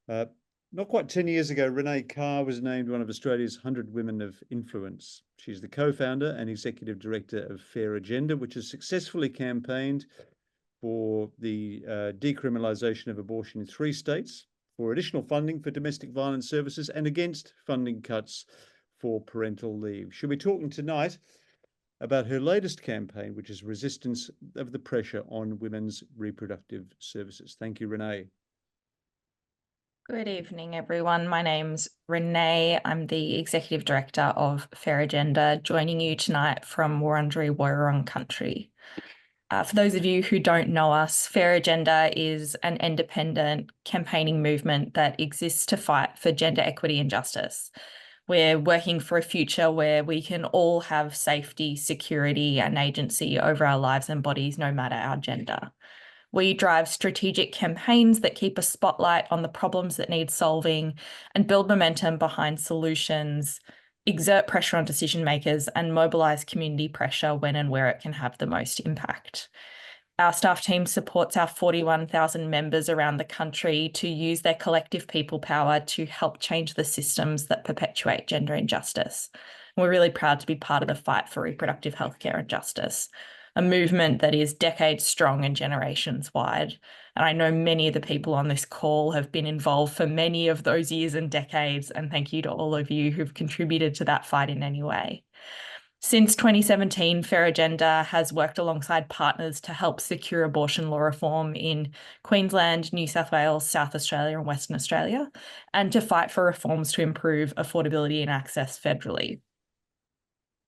Not quite 10 years ago, Renee Carr was named one of Australia's 100 Women of Influence. She's the co-founder and executive director of Fair Agenda, which has successfully campaigned for the decriminalisation of abortion in 3 states, for additional funding for domestic violence services, and against funding cuts for parental leave. She'll be talking tonight about her latest campaign, which is resistance of the pressure on women's reproductive services. Thank you, Renee. Good evening, everyone. My name's Renee. I'm the Executive Director of Fair Agenda, joining you tonight from Wurundjeri Woiwurrung country. For those of you who don't know us, Fair Agenda is an independent campaigning movement that exists to fight for gender equity and justice. We're working for a future where we can all have safety, security, and agency over our lives and bodies, no matter our gender. We drive strategic campaigns that keep a spotlight on the problems that need solving and build momentum behind solutions, exert pressure on decision makers, and mobilise community pressure when and where it can have the most impact. Our staff team supports our 41,000 members around the country to use their collective people power to help change the systems that perpetuate gender injustice. We're really proud to be part of the fight for reproductive healthcare and justice, a movement that is decades strong and generations wide. And I know many of the people on this call have been involved for many of those years and decades, and thank you to all of you who've contributed to that fight in any way. Since 2017, Fair Agenda has worked alongside partners to help secure abortion law reform in Queensland, New South Wales, South Australia and Western Australia, and to fight for reforms to improve affordability and access federally.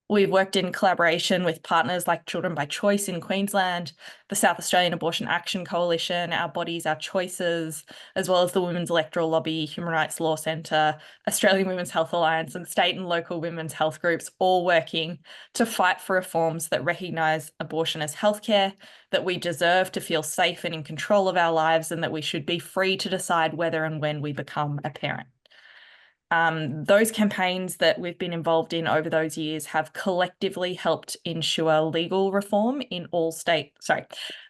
We've worked in collaboration with partners like Children by Choice in Queensland, the South Australian Abortion Action Coalition, Our Bodies, Our Choices, as well as the Women's Electoral Lobby, Human Rights Law Centre, Australian Women's Health Alliance, and state and local women's health groups, all working to fight for reforms that recognise abortion as healthcare, that we deserve to feel safe and in control of our lives, and that we should be free to decide whether and when we become a parent. Those campaigns that we've been involved in over those years have collectively helped ensure legal reform in all states,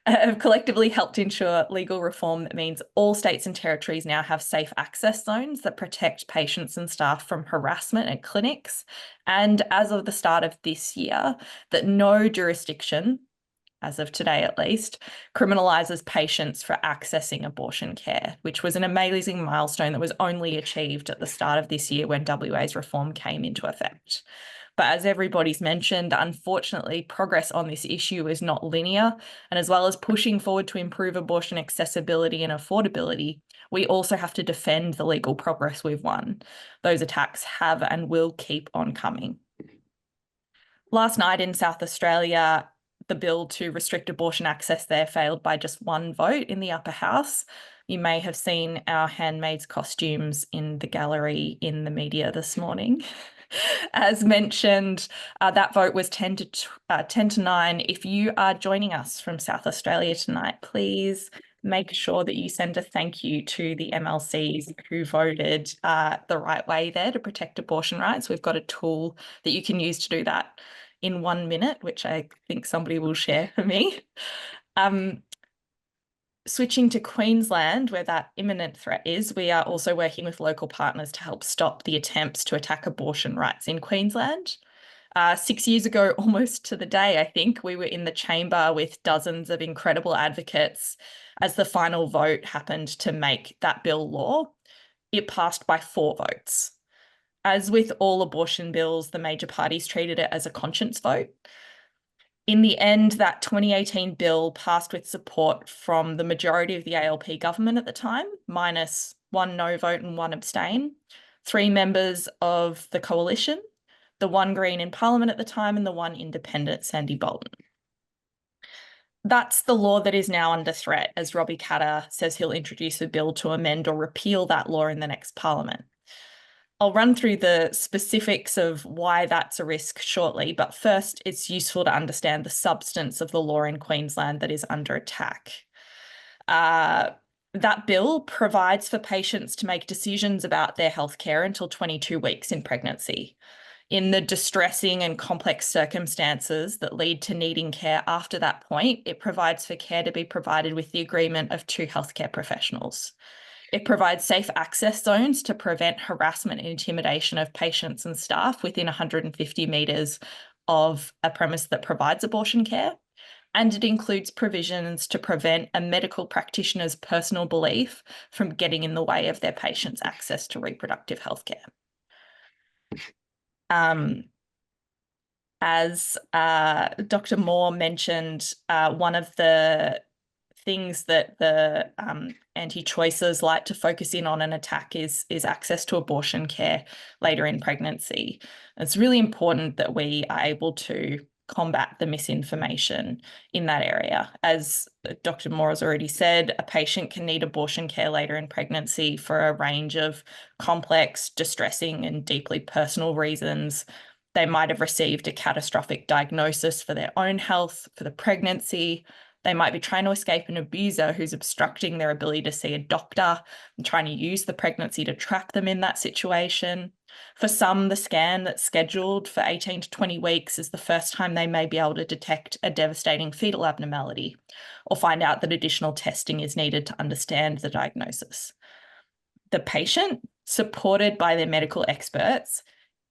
have collectively helped ensure legal reform that means all states and territories now have safe access zones that protect patients and staff from harassment at clinics. And as of the start of this year, that no jurisdiction, as of today at least, criminalises patients for accessing abortion care, which was an amazing milestone that was only achieved at the start of this year when WA's reform came into effect. But as everybody's mentioned, unfortunately, progress on this issue is not linear. And as well as pushing forward to improve abortion accessibility and affordability, we also have to defend the legal progress we've won. Those attacks have and will keep on coming. Last night in South Australia, the bill to restrict abortion access there failed by just one vote in the upper house. You may have seen our handmaids' costumes in the gallery in the media this morning. As mentioned, that vote was 10 to 9. If you are joining us from South Australia tonight, please make sure that you send a thank you to the MLCs who voted the right way there to protect abortion rights. We've got a tool that you can use to do that in 1 minute, which I think somebody will share for me. Switching to Queensland, where that imminent threat is, we are also working with local partners to help stop the attempts to attack abortion rights in Queensland. 6 years ago, almost to the day, I think, we were in the chamber with dozens of incredible advocates as the final vote happened to make that bill law. It passed by 4 votes. As with all abortion bills, the major parties treated it as a conscience vote. In the end, that 2018 bill passed with support from the majority of the ALP government at the time, minus 1 no vote and 1 abstain, 3 members of the coalition, the 1 Green in Parliament at the time, and the 1 independent, Sandy Bolton. That's the law that is now under threat, as Robbie Katter says he'll introduce a bill to amend or repeal that law in the next Parliament. I'll run through the specifics of why that's a risk shortly, but first it's useful to understand the substance of the law in Queensland that is under attack. That bill provides for patients to make decisions about their healthcare until 22 weeks in pregnancy. In the distressing and complex circumstances that lead to needing care after that point, it provides for care to be provided with the agreement of 2 healthcare professionals. It provides safe access zones to prevent harassment and intimidation of patients and staff within 150 metres of a premise that provides abortion care. And it includes provisions to prevent a medical practitioner's personal belief from getting in the way of their patients' access to reproductive health care. as Dr. Moore mentioned, one of the things that the anti-choicers like to focus in on and attack is access to abortion care later in pregnancy. It's really important that we are able to combat the misinformation in that area. As Dr. Moore has already said, a patient can need abortion care later in pregnancy for a range of complex, distressing, and deeply personal reasons. They might have received a catastrophic diagnosis for their own health, for the pregnancy. They might be trying to escape an abuser who's obstructing their ability to see a doctor and trying to use the pregnancy to trap them in that situation. For some, the scan that's scheduled for 18 to 20 weeks is the first time they may be able to detect a devastating fetal abnormality or find out that additional testing is needed to understand the diagnosis. The patient, supported by their medical experts,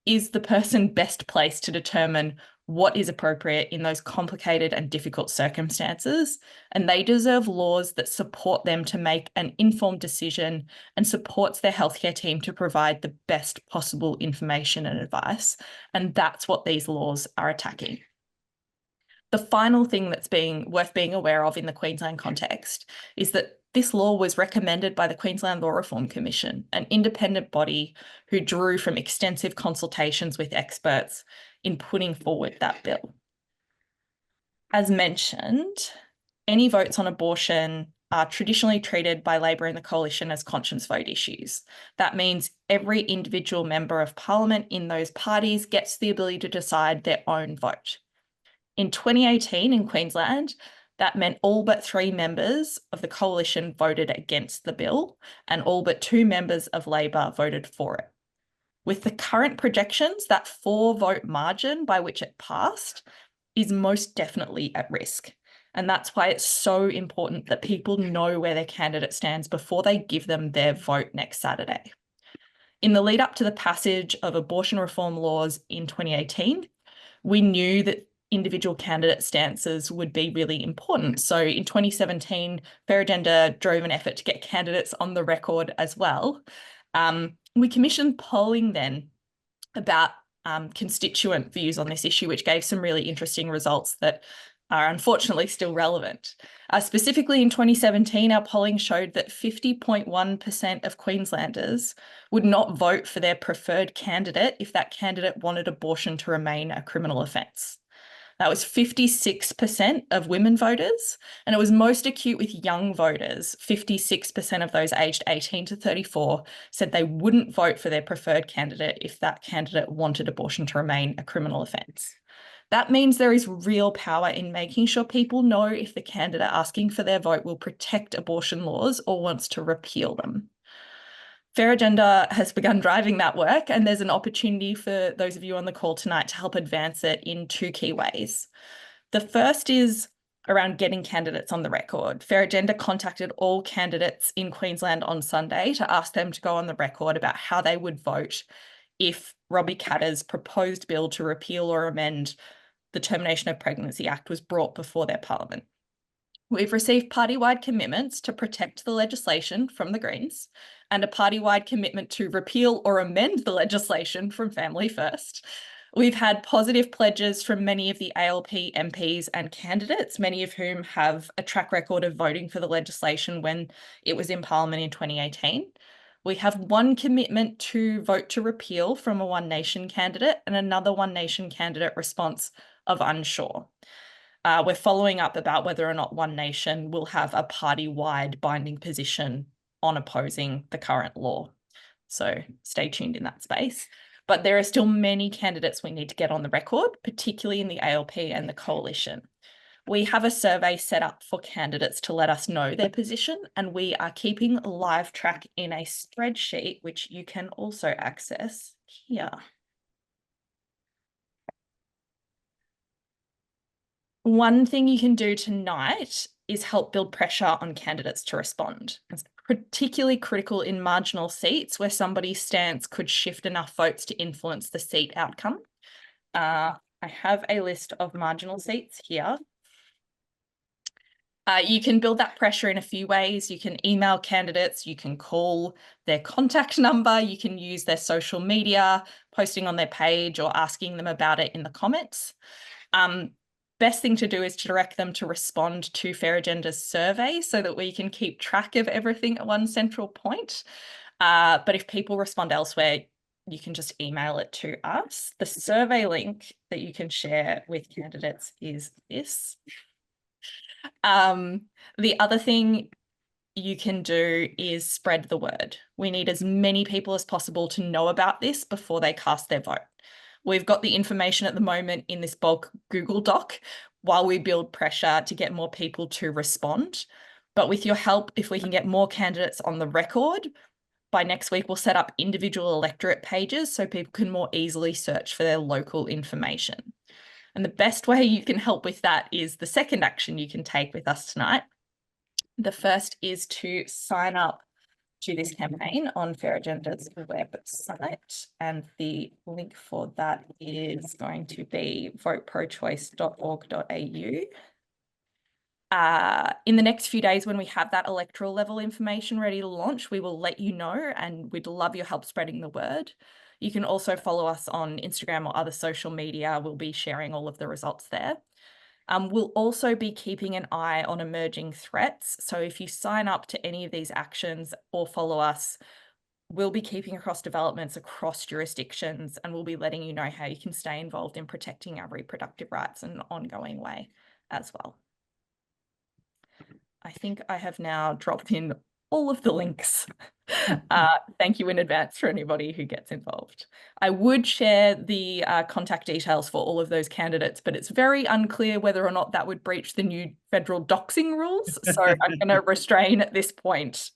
is the person best placed to determine what is appropriate in those complicated and difficult circumstances, and they deserve laws that support them to make an informed decision and supports their healthcare team to provide the best possible information and advice, and that's what these laws are attacking. The final thing that's worth being aware of in the Queensland context is that this law was recommended by the Queensland Law Reform Commission, an independent body who drew from extensive consultations with experts in putting forward that bill. As mentioned, any votes on abortion are traditionally treated by Labor and the Coalition as conscience vote issues. That means every individual member of Parliament in those parties gets the ability to decide their own vote. In 2018 in Queensland, that meant all but 3 members of the Coalition voted against the bill and all but 2 members of Labor voted for it. With the current projections, that 4-vote margin by which it passed is most definitely at risk. And that's why it's so important that people know where their candidate stands before they give them their vote next Saturday. In the lead up to the passage of abortion reform laws in 2018, we knew that individual candidate stances would be really important. So in 2017, Fair Agenda drove an effort to get candidates on the record as well. We commissioned polling then about constituent views on this issue, which gave some really interesting results that are unfortunately still relevant. Specifically in 2017, our polling showed that 50.1% of Queenslanders would not vote for their preferred candidate if that candidate wanted abortion to remain a criminal offence. That was 56% of women voters, and it was most acute with young voters. 56% of those aged 18 to 34 said they wouldn't vote for their preferred candidate if that candidate wanted abortion to remain a criminal offence. That means there is real power in making sure people know if the candidate asking for their vote will protect abortion laws or wants to repeal them. Fair Agenda has begun driving that work, and there's an opportunity for those of you on the call tonight to help advance it in 2 key ways. The first is around getting candidates on the record. Fair Agenda contacted all candidates in Queensland on Sunday to ask them to go on the record about how they would vote if Robbie Katter's proposed bill to repeal or amend the Termination of Pregnancy Act was brought before their Parliament. We've received party-wide commitments to protect the legislation from the Greens and a party-wide commitment to repeal or amend the legislation from Family First. We've had positive pledges from many of the ALP MPs and candidates, many of whom have a track record of voting for the legislation when it was in Parliament in 2018. We have one commitment to vote to repeal from a One Nation candidate and another One Nation candidate response of unsure. We're following up about whether or not One Nation will have a party-wide binding position on opposing the current law. So stay tuned in that space. But there are still many candidates we need to get on the record, particularly in the ALP and the Coalition. We have a survey set up for candidates to let us know their position, and we are keeping a live track in a spreadsheet, which you can also access here. One thing you can do tonight is help build pressure on candidates to respond. It's particularly critical in marginal seats where somebody's stance could shift enough votes to influence the seat outcome. I have a list of marginal seats here. You can build that pressure in a few ways. You can email candidates, you can call their contact number, you can use their social media, posting on their page or asking them about it in the comments. Best thing to do is to direct them to respond to Fair Agenda's survey so that we can keep track of everything at one central point. But if people respond elsewhere, you can just email it to us. The survey link that you can share with candidates is this. The other thing you can do is spread the word. We need as many people as possible to know about this before they cast their vote. We've got the information at the moment in this bulk Google Doc while we build pressure to get more people to respond. But with your help, if we can get more candidates on the record, by next week, we'll set up individual electorate pages so people can more easily search for their local information. And the best way you can help with that is the second action you can take with us tonight. The first is to sign up to this campaign on Fair Agenda's website. And the link for that is going to be voteprochoice.org.au. In the next few days, when we have that electoral level information ready to launch, we will let you know, and we'd love your help spreading the word. You can also follow us on Instagram or other social media. We'll be sharing all of the results there. We'll also be keeping an eye on emerging threats. So if you sign up to any of these actions or follow us, we'll be keeping across developments across jurisdictions, and we'll be letting you know how you can stay involved in protecting our reproductive rights in an ongoing way as well. I think I have now dropped in all of the links. Thank you in advance for anybody who gets involved. I would share the contact details for all of those candidates, but it's very unclear whether or not that would breach the new federal doxing rules. So I'm going to restrain at this point.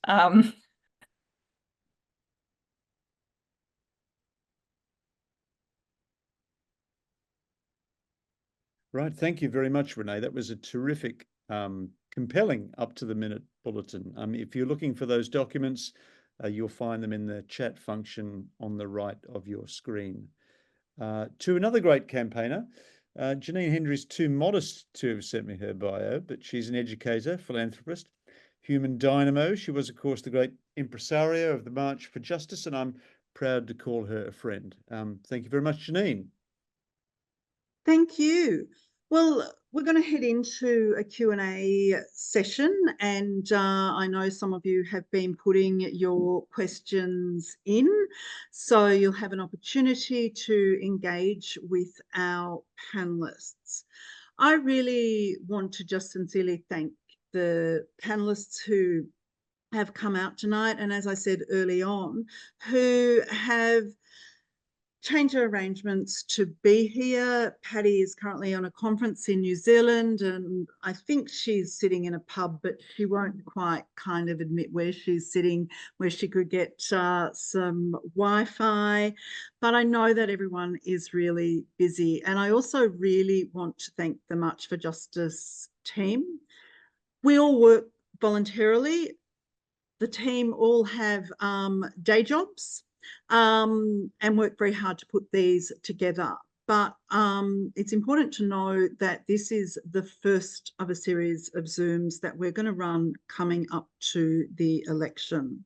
Right. Thank you very much, Renee. That was a terrific, compelling up-to-the-minute bulletin. If you're looking for those documents, you'll find them in the chat function on the right of your screen. To another great campaigner, Janine Hendry's too modest to have sent me her bio, but she's an educator, philanthropist, human dynamo. She was, of course, the great impresario of the March for Justice, and I'm proud to call her a friend. Thank you very much, Janine. Thank you. Well, we're going to head into a Q&A session, and I know some of you have been putting your questions in, so you'll have an opportunity to engage with our panelists. I really want to just sincerely thank the panelists who have come out tonight, and as I said early on, who have changed her arrangements to be here. Patty is currently on a conference in New Zealand, and I think she's sitting in a pub, but she won't quite kind of admit where she's sitting, where she could get some Wi-Fi. But I know that everyone is really busy, and I also really want to thank the March for Justice team. We all work voluntarily. The team all have day jobs, and work very hard to put these together. But it's important to know that this is the first of a series of Zooms that we're going to run coming up to the election.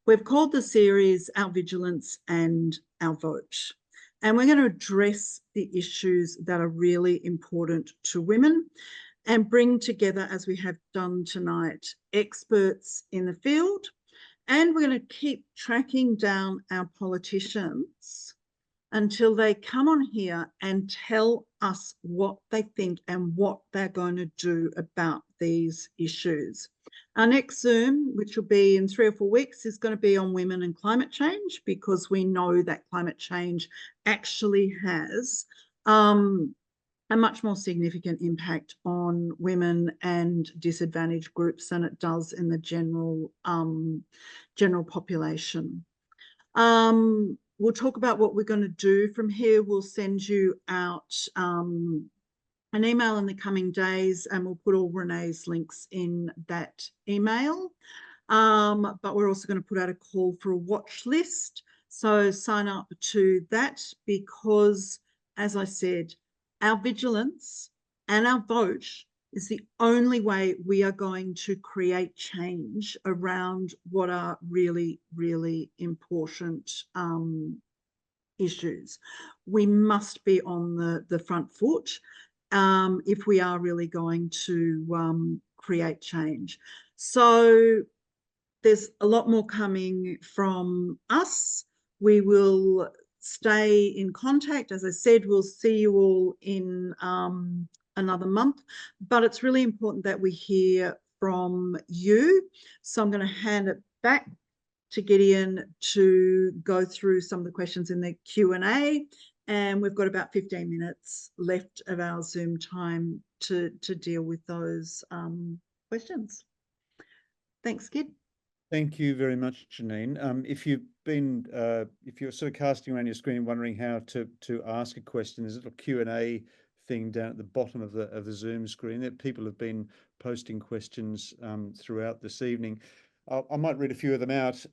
We've called the series Our Vigilance and Our Vote. And we're going to address the issues that are really important to women and bring together, as we have done tonight, experts in the field. And we're going to keep tracking down our politicians until they come on here and tell us what they think and what they're going to do about these issues. Our next Zoom, which will be in 3 or 4 weeks, is going to be on women and climate change, because we know that climate change actually has a much more significant impact on women and disadvantaged groups than it does in the general population. We'll talk about what we're going to do from here. We'll send you out an email in the coming days, and we'll put all Renee's links in that email. But we're also going to put out a call for a watch list. So sign up to that, because, as I said, our vigilance and our vote is the only way we are going to create change around what are really, really important issues. We must be on the front foot if we are really going to create change. So there's a lot more coming from us. We will stay in contact. As I said, we'll see you all in another month, but it's really important that we hear from you. So I'm going to hand it back to Gideon to go through some of the questions in the Q&A, and we've got about 15 minutes left of our Zoom time to deal with those questions. Thanks, Gid. Thank you very much, Janine. If you're sort of casting around your screen wondering how to ask a question, there's a little Q&A thing down at the bottom of the Zoom screen that people have been posting questions throughout this evening. I might read a few of them out.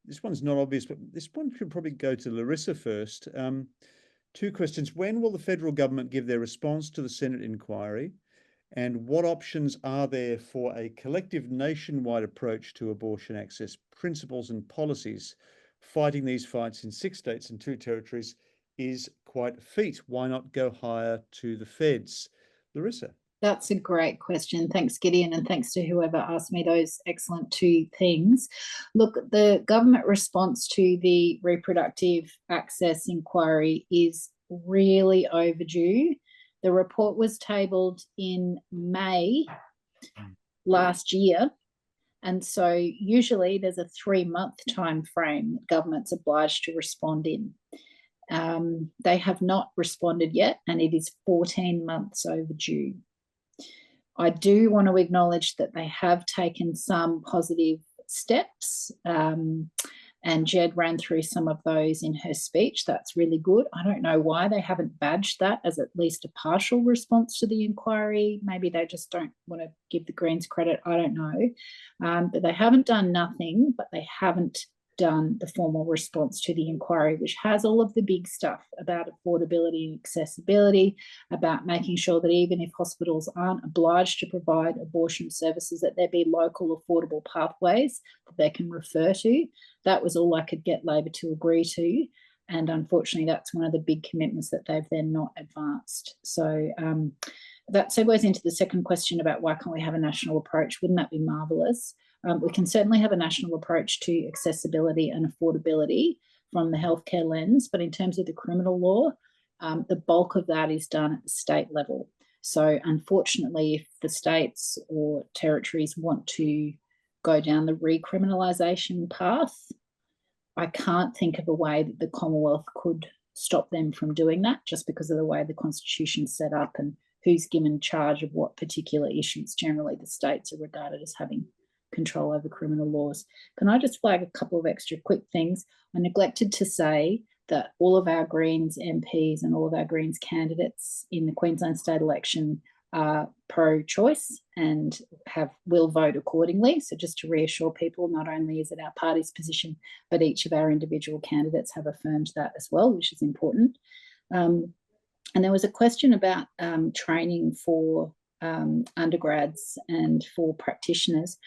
This one's not obvious, but this one should probably go to Larissa first. 2 questions. When will the federal government give their response to the Senate inquiry? And what options are there for a collective nationwide approach to abortion access principles and policies? Fighting these fights in 6 states and 2 territories is quite a feat. Why not go higher to the feds? Larissa. That's a great question. Thanks, Gideon, and thanks to whoever asked me those excellent 2 things. Look, the government response to the reproductive access inquiry is really overdue. The report was tabled in May last year, and so usually there's a 3-month time frame government's obliged to respond in. They have not responded yet, and it is 14 months overdue. I do want to acknowledge that they have taken some positive steps, and Jed ran through some of those in her speech. That's really good. I don't know why they haven't badged that as at least a partial response to the inquiry. Maybe they just don't want to give the Greens credit. I don't know. But they haven't done nothing, but they haven't done the formal response to the inquiry, which has all of the big stuff about affordability and accessibility, about making sure that even if hospitals aren't obliged to provide abortion services, that there be local affordable pathways that they can refer to. That was all I could get Labor to agree to. And unfortunately, that's one of the big commitments that they've then not advanced. So that segues into the second question about why can't we have a national approach? Wouldn't that be marvellous? We can certainly have a national approach to accessibility and affordability from the healthcare lens, but in terms of the criminal law, the bulk of that is done at the state level. So unfortunately, if the states or territories want to go down the recriminalisation path, I can't think of a way that the Commonwealth could stop them from doing that just because of the way the Constitution's set up and who's given charge of what particular issues. Generally, the states are regarded as having control over criminal laws. Can I just flag a couple of extra quick things? I neglected to say that all of our Greens MPs and all of our Greens candidates in the Queensland state election are pro-choice and will vote accordingly. So just to reassure people, not only is it our party's position, but each of our individual candidates have affirmed that as well, which is important. And there was a question about training for undergrads and for practitioners.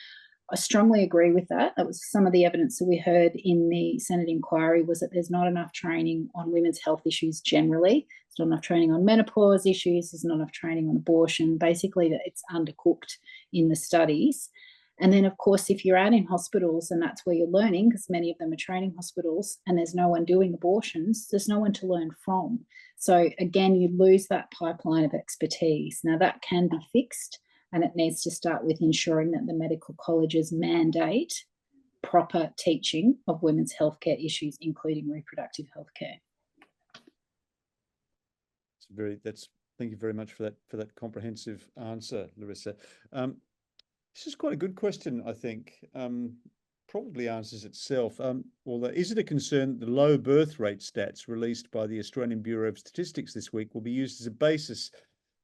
I strongly agree with that. That was some of the evidence that we heard in the Senate inquiry, was that there's not enough training on women's health issues generally. There's not enough training on menopause issues. There's not enough training on abortion. Basically, that it's undercooked in the studies. And then, of course, if you're out in hospitals and that's where you're learning, because many of them are training hospitals, and there's no one doing abortions, there's no one to learn from. So again, you lose that pipeline of expertise. Now, that can be fixed. And it needs to start with ensuring that the medical colleges mandate proper teaching of women's healthcare issues, including reproductive healthcare. Thank you very much for that comprehensive answer, Larissa. This is quite a good question, I think. Probably answers itself. Although, is it a concern that the low birth rate stats released by the Australian Bureau of Statistics this week will be used as a basis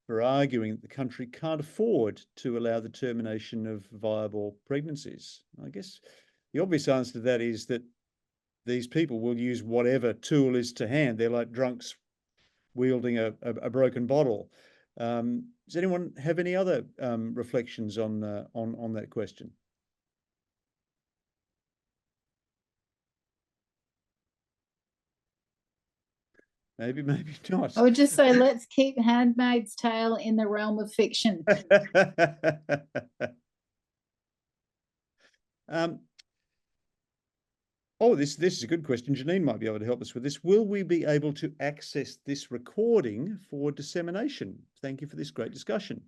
for arguing that the country can't afford to allow the termination of viable pregnancies? I guess the obvious answer to that is that these people will use whatever tool is to hand. They're like drunks wielding a broken bottle. Does anyone have any other reflections on that question? Maybe not. I would just say, let's keep Handmaid's Tale in the realm of fiction. Oh, this is a good question. Janine might be able to help us with this. Will we be able to access this recording for dissemination? Thank you for this great discussion.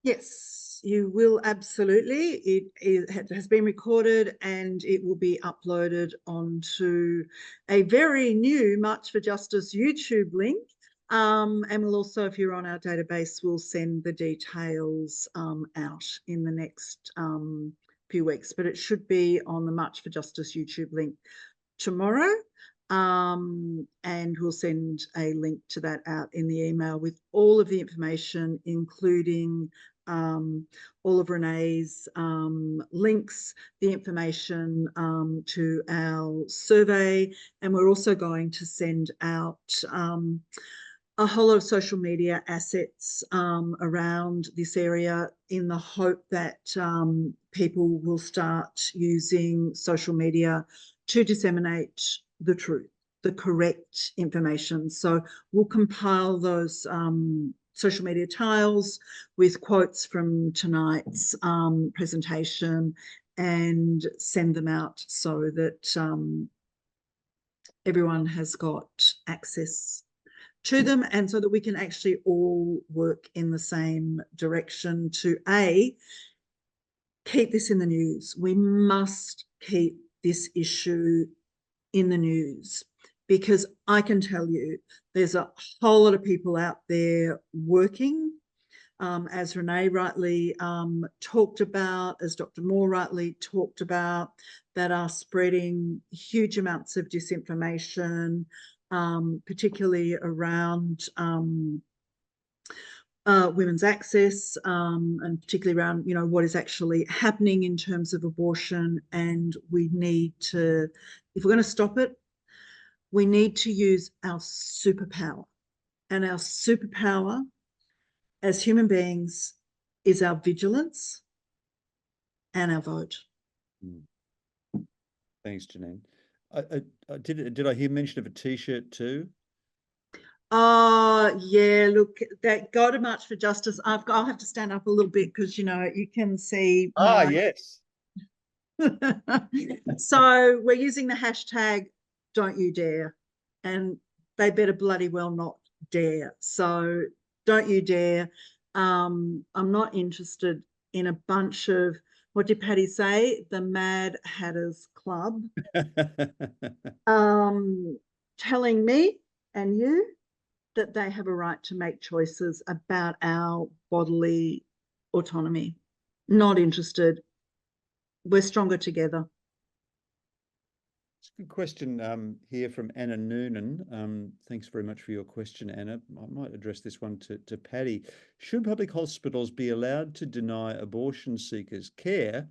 Yes, you will absolutely. It has been recorded and it will be uploaded onto a very new March for Justice YouTube link. And we'll also, if you're on our database, we'll send the details out in the next few weeks. But it should be on the March for Justice YouTube link tomorrow. And we'll send a link to that out in the email with all of the information, including all of Renee's links, the information to our survey, and we're also going to send out a whole lot of social media assets around this area in the hope that people will start using social media to disseminate the truth, the correct information. So we'll compile those social media tiles with quotes from tonight's presentation and send them out so that everyone has got access to them, and so that we can actually all work in the same direction to keep this in the news. We must keep this issue in the news, because I can tell you there's a whole lot of people out there working, as Renee rightly talked about, as Dr. Moore rightly talked about, that are spreading huge amounts of disinformation, particularly around women's access, and particularly around, you know, what is actually happening in terms of abortion. And we need to, if we're going to stop it, we need to use our superpower. And our superpower as human beings is our vigilance and our vote. Thanks, Janine. Did I hear mention of a T-shirt too? Yeah, look, that Go to March for Justice. I'll have to stand up a little bit because, you know, you can see. Yes. So we're using the hashtag Don't You Dare, and they better bloody well not dare. So don't you dare. I'm not interested in a bunch of, what did Patty say? The Mad Hatters Club. Telling me and you that they have a right to make choices about our bodily autonomy. Not interested. We're stronger together. It's a good question here from Anna Noonan. Thanks very much for your question, Anna. I might address this one to Paddy. Should public hospitals be allowed to deny abortion seekers care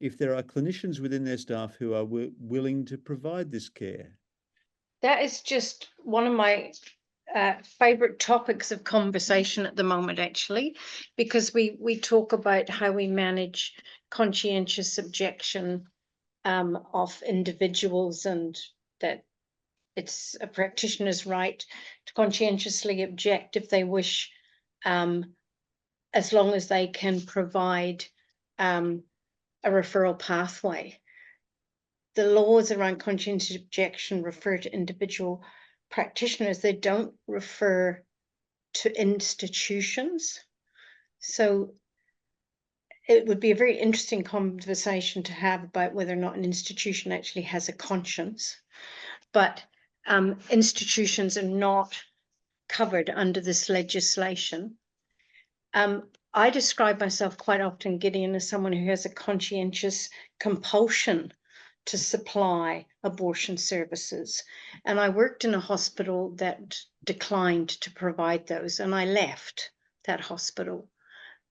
if there are clinicians within their staff who are willing to provide this care? That is just one of my favorite topics of conversation at the moment, actually, because we talk about how we manage conscientious objection of individuals, and that it's a practitioner's right to conscientiously object if they wish, as long as they can provide a referral pathway. The laws around conscientious objection refer to individual practitioners. They don't refer to institutions. So it would be a very interesting conversation to have about whether or not an institution actually has a conscience. But institutions are not covered under this legislation. I describe myself quite often, Gideon, as someone who has a conscientious compulsion to supply abortion services. And I worked in a hospital that declined to provide those, and I left that hospital.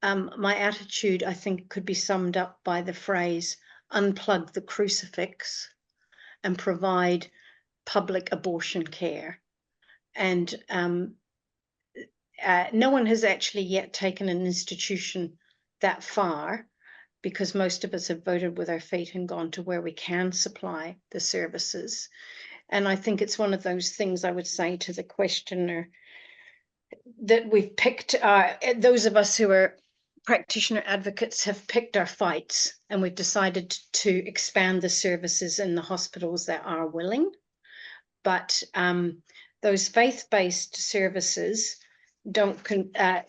My attitude, I think, could be summed up by the phrase, unplug the crucifix and provide public abortion care. And no one has actually yet taken an institution that far, because most of us have voted with our feet and gone to where we can supply the services. And I think it's one of those things I would say to the questioner, that we've picked, those of us who are practitioner advocates have picked our fights, and we've decided to expand the services in the hospitals that are willing. But those faith-based services don't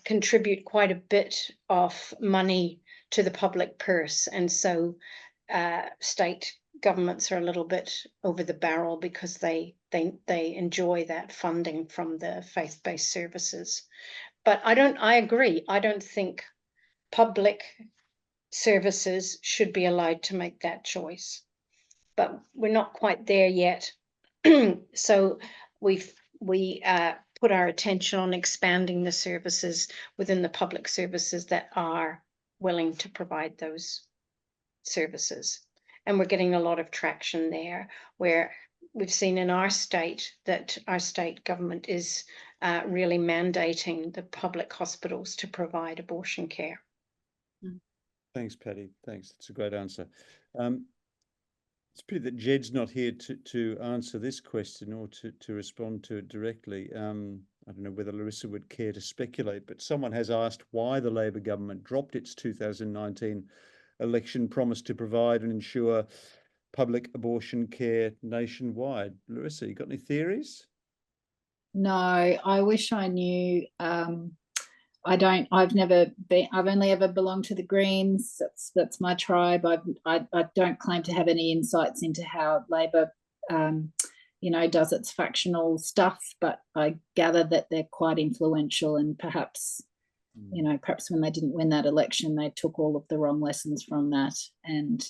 contribute quite a bit of money to the public purse, and so state governments are a little bit over the barrel because they enjoy that funding from the faith-based services. But I agree. I don't think public services should be allowed to make that choice. But we're not quite there yet. So we put our attention on expanding the services within the public services that are willing to provide those services. And we're getting a lot of traction there, where we've seen in our state that our state government is really mandating the public hospitals to provide abortion care. Thanks, Patty. Thanks. That's a great answer. It's a pity that Jed's not here to answer this question or to respond to it directly. I don't know whether Larissa would care to speculate, but someone has asked why the Labor government dropped its 2019 election promise to provide and ensure public abortion care nationwide. Larissa, you got any theories? No, I wish I knew. I've only ever belonged to the Greens. That's my tribe. I don't claim to have any insights into how Labor, does its factional stuff, but I gather that they're quite influential, and perhaps when they didn't win that election, they took all of the wrong lessons from that. And,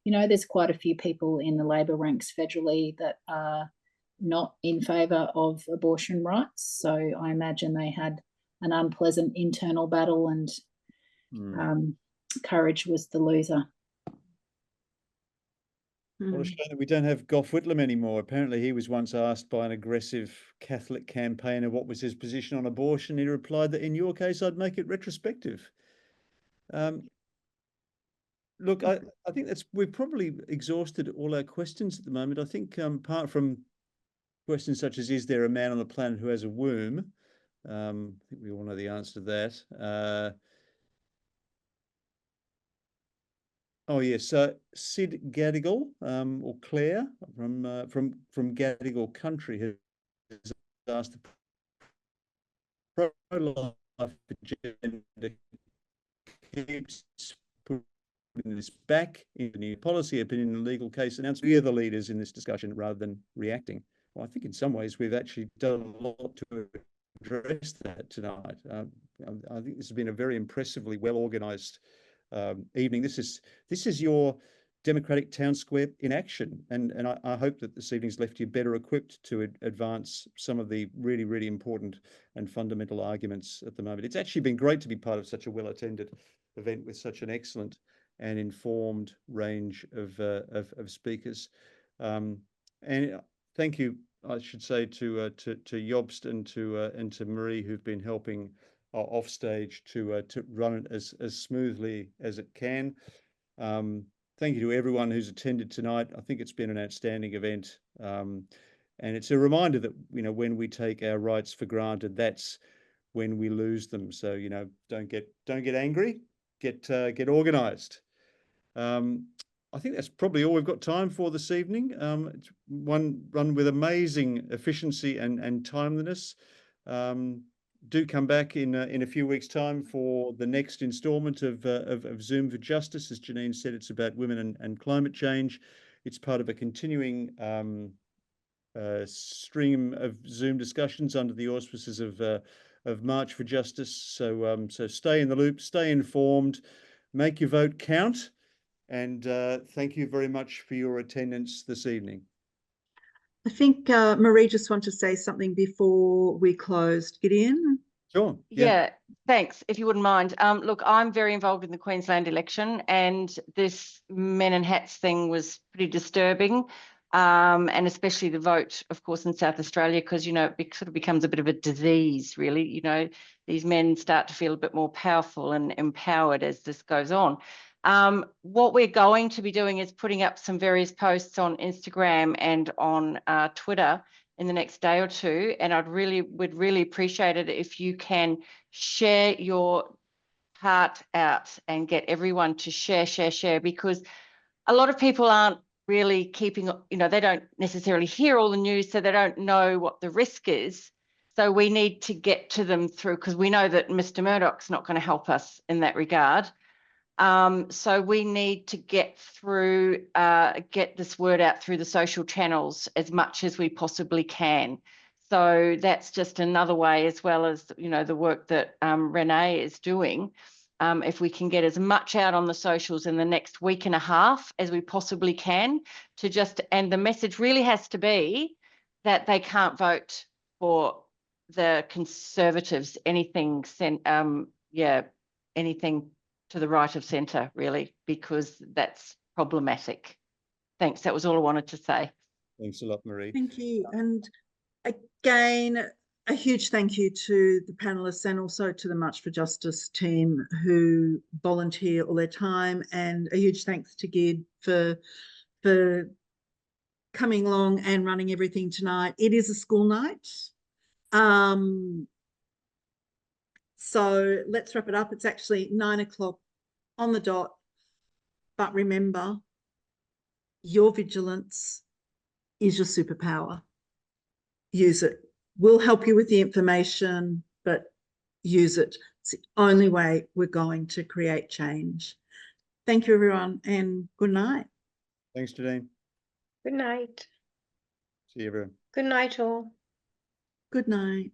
there's quite a few people in the Labor ranks federally that are not in favour of abortion rights. So I imagine they had an unpleasant internal battle, and courage was the loser. What a shame that we don't have Gough Whitlam anymore. Apparently he was once asked by an aggressive Catholic campaigner what was his position on abortion. He replied that in your case, I'd make it retrospective. Look, I think we've probably exhausted all our questions at the moment. I think apart from questions such as, is there a man on the planet who has a womb? I think we all know the answer to that. Oh yes, so Sid Gadigal, or Claire from Gadigal Country, has asked the pro-life agenda keeps putting this back in the new policy opinion and legal case announced. We are the leaders in this discussion rather than reacting. Well, I think in some ways we've actually done a lot to address that tonight. I think this has been a very impressively well-organised evening. This is your democratic town square in action, and I hope that this evening's left you better equipped to advance some of the really, really important and fundamental arguments at the moment. It's actually been great to be part of such a well-attended event with such an excellent and informed range of speakers. And thank you, I should say, to Jobst and to Marie, who've been helping off stage to run it as smoothly as it can. Thank you to everyone who's attended tonight. I think it's been an outstanding event, and it's a reminder that when we take our rights for granted, that's when we lose them. So don't get angry, get organised. I think that's probably all we've got time for this evening. It's one run with amazing efficiency and timeliness. Do come back in a few weeks' time for the next instalment of Zoom4Justice. As Janine said, it's about women and climate change. It's part of a continuing stream of Zoom discussions under the auspices of March for Justice. So stay in the loop, stay informed, make your vote count, and thank you very much for your attendance this evening. I think Marie just wanted to say something before we closed. Gideon? Sure. Yeah, thanks. If you wouldn't mind. Look, I'm very involved in the Queensland election, and this men in hats thing was pretty disturbing. and especially the vote, of course, in South Australia, because, you know, it sort of becomes a bit of a disease, really. You know, these men start to feel a bit more powerful and empowered as this goes on. What we're going to be doing is putting up some various posts on Instagram and on Twitter in the next day or two, and would really appreciate it if you can share your heart out and get everyone to share, because a lot of people aren't really keeping, you know, they don't necessarily hear all the news, so they don't know what the risk is. So we need to get to them through, because we know that Mr. Murdoch's not going to help us in that regard. So we need to get this word out through the social channels as much as we possibly can. So that's just another way, as well as, you know, the work that Renee is doing. If we can get as much out on the socials in the next week and a half as we possibly can, and the message really has to be that they can't vote for the Conservatives, anything to the right of centre, really, because that's problematic. Thanks. That was all I wanted to say. Thanks a lot, Marie. Thank you. And again, a huge thank you to the panelists and also to the March for Justice team who volunteer all their time, and a huge thanks to Gid for coming along and running everything tonight. It is a school night. So let's wrap it up. It's actually 9 o'clock on the dot. But remember, your vigilance is your superpower. Use it. We'll help you with the information, but use it. It's the only way we're going to create change. Thank you, everyone, and good night. Thanks, Jadine. Good night. See you, everyone. Good night, all. Good night.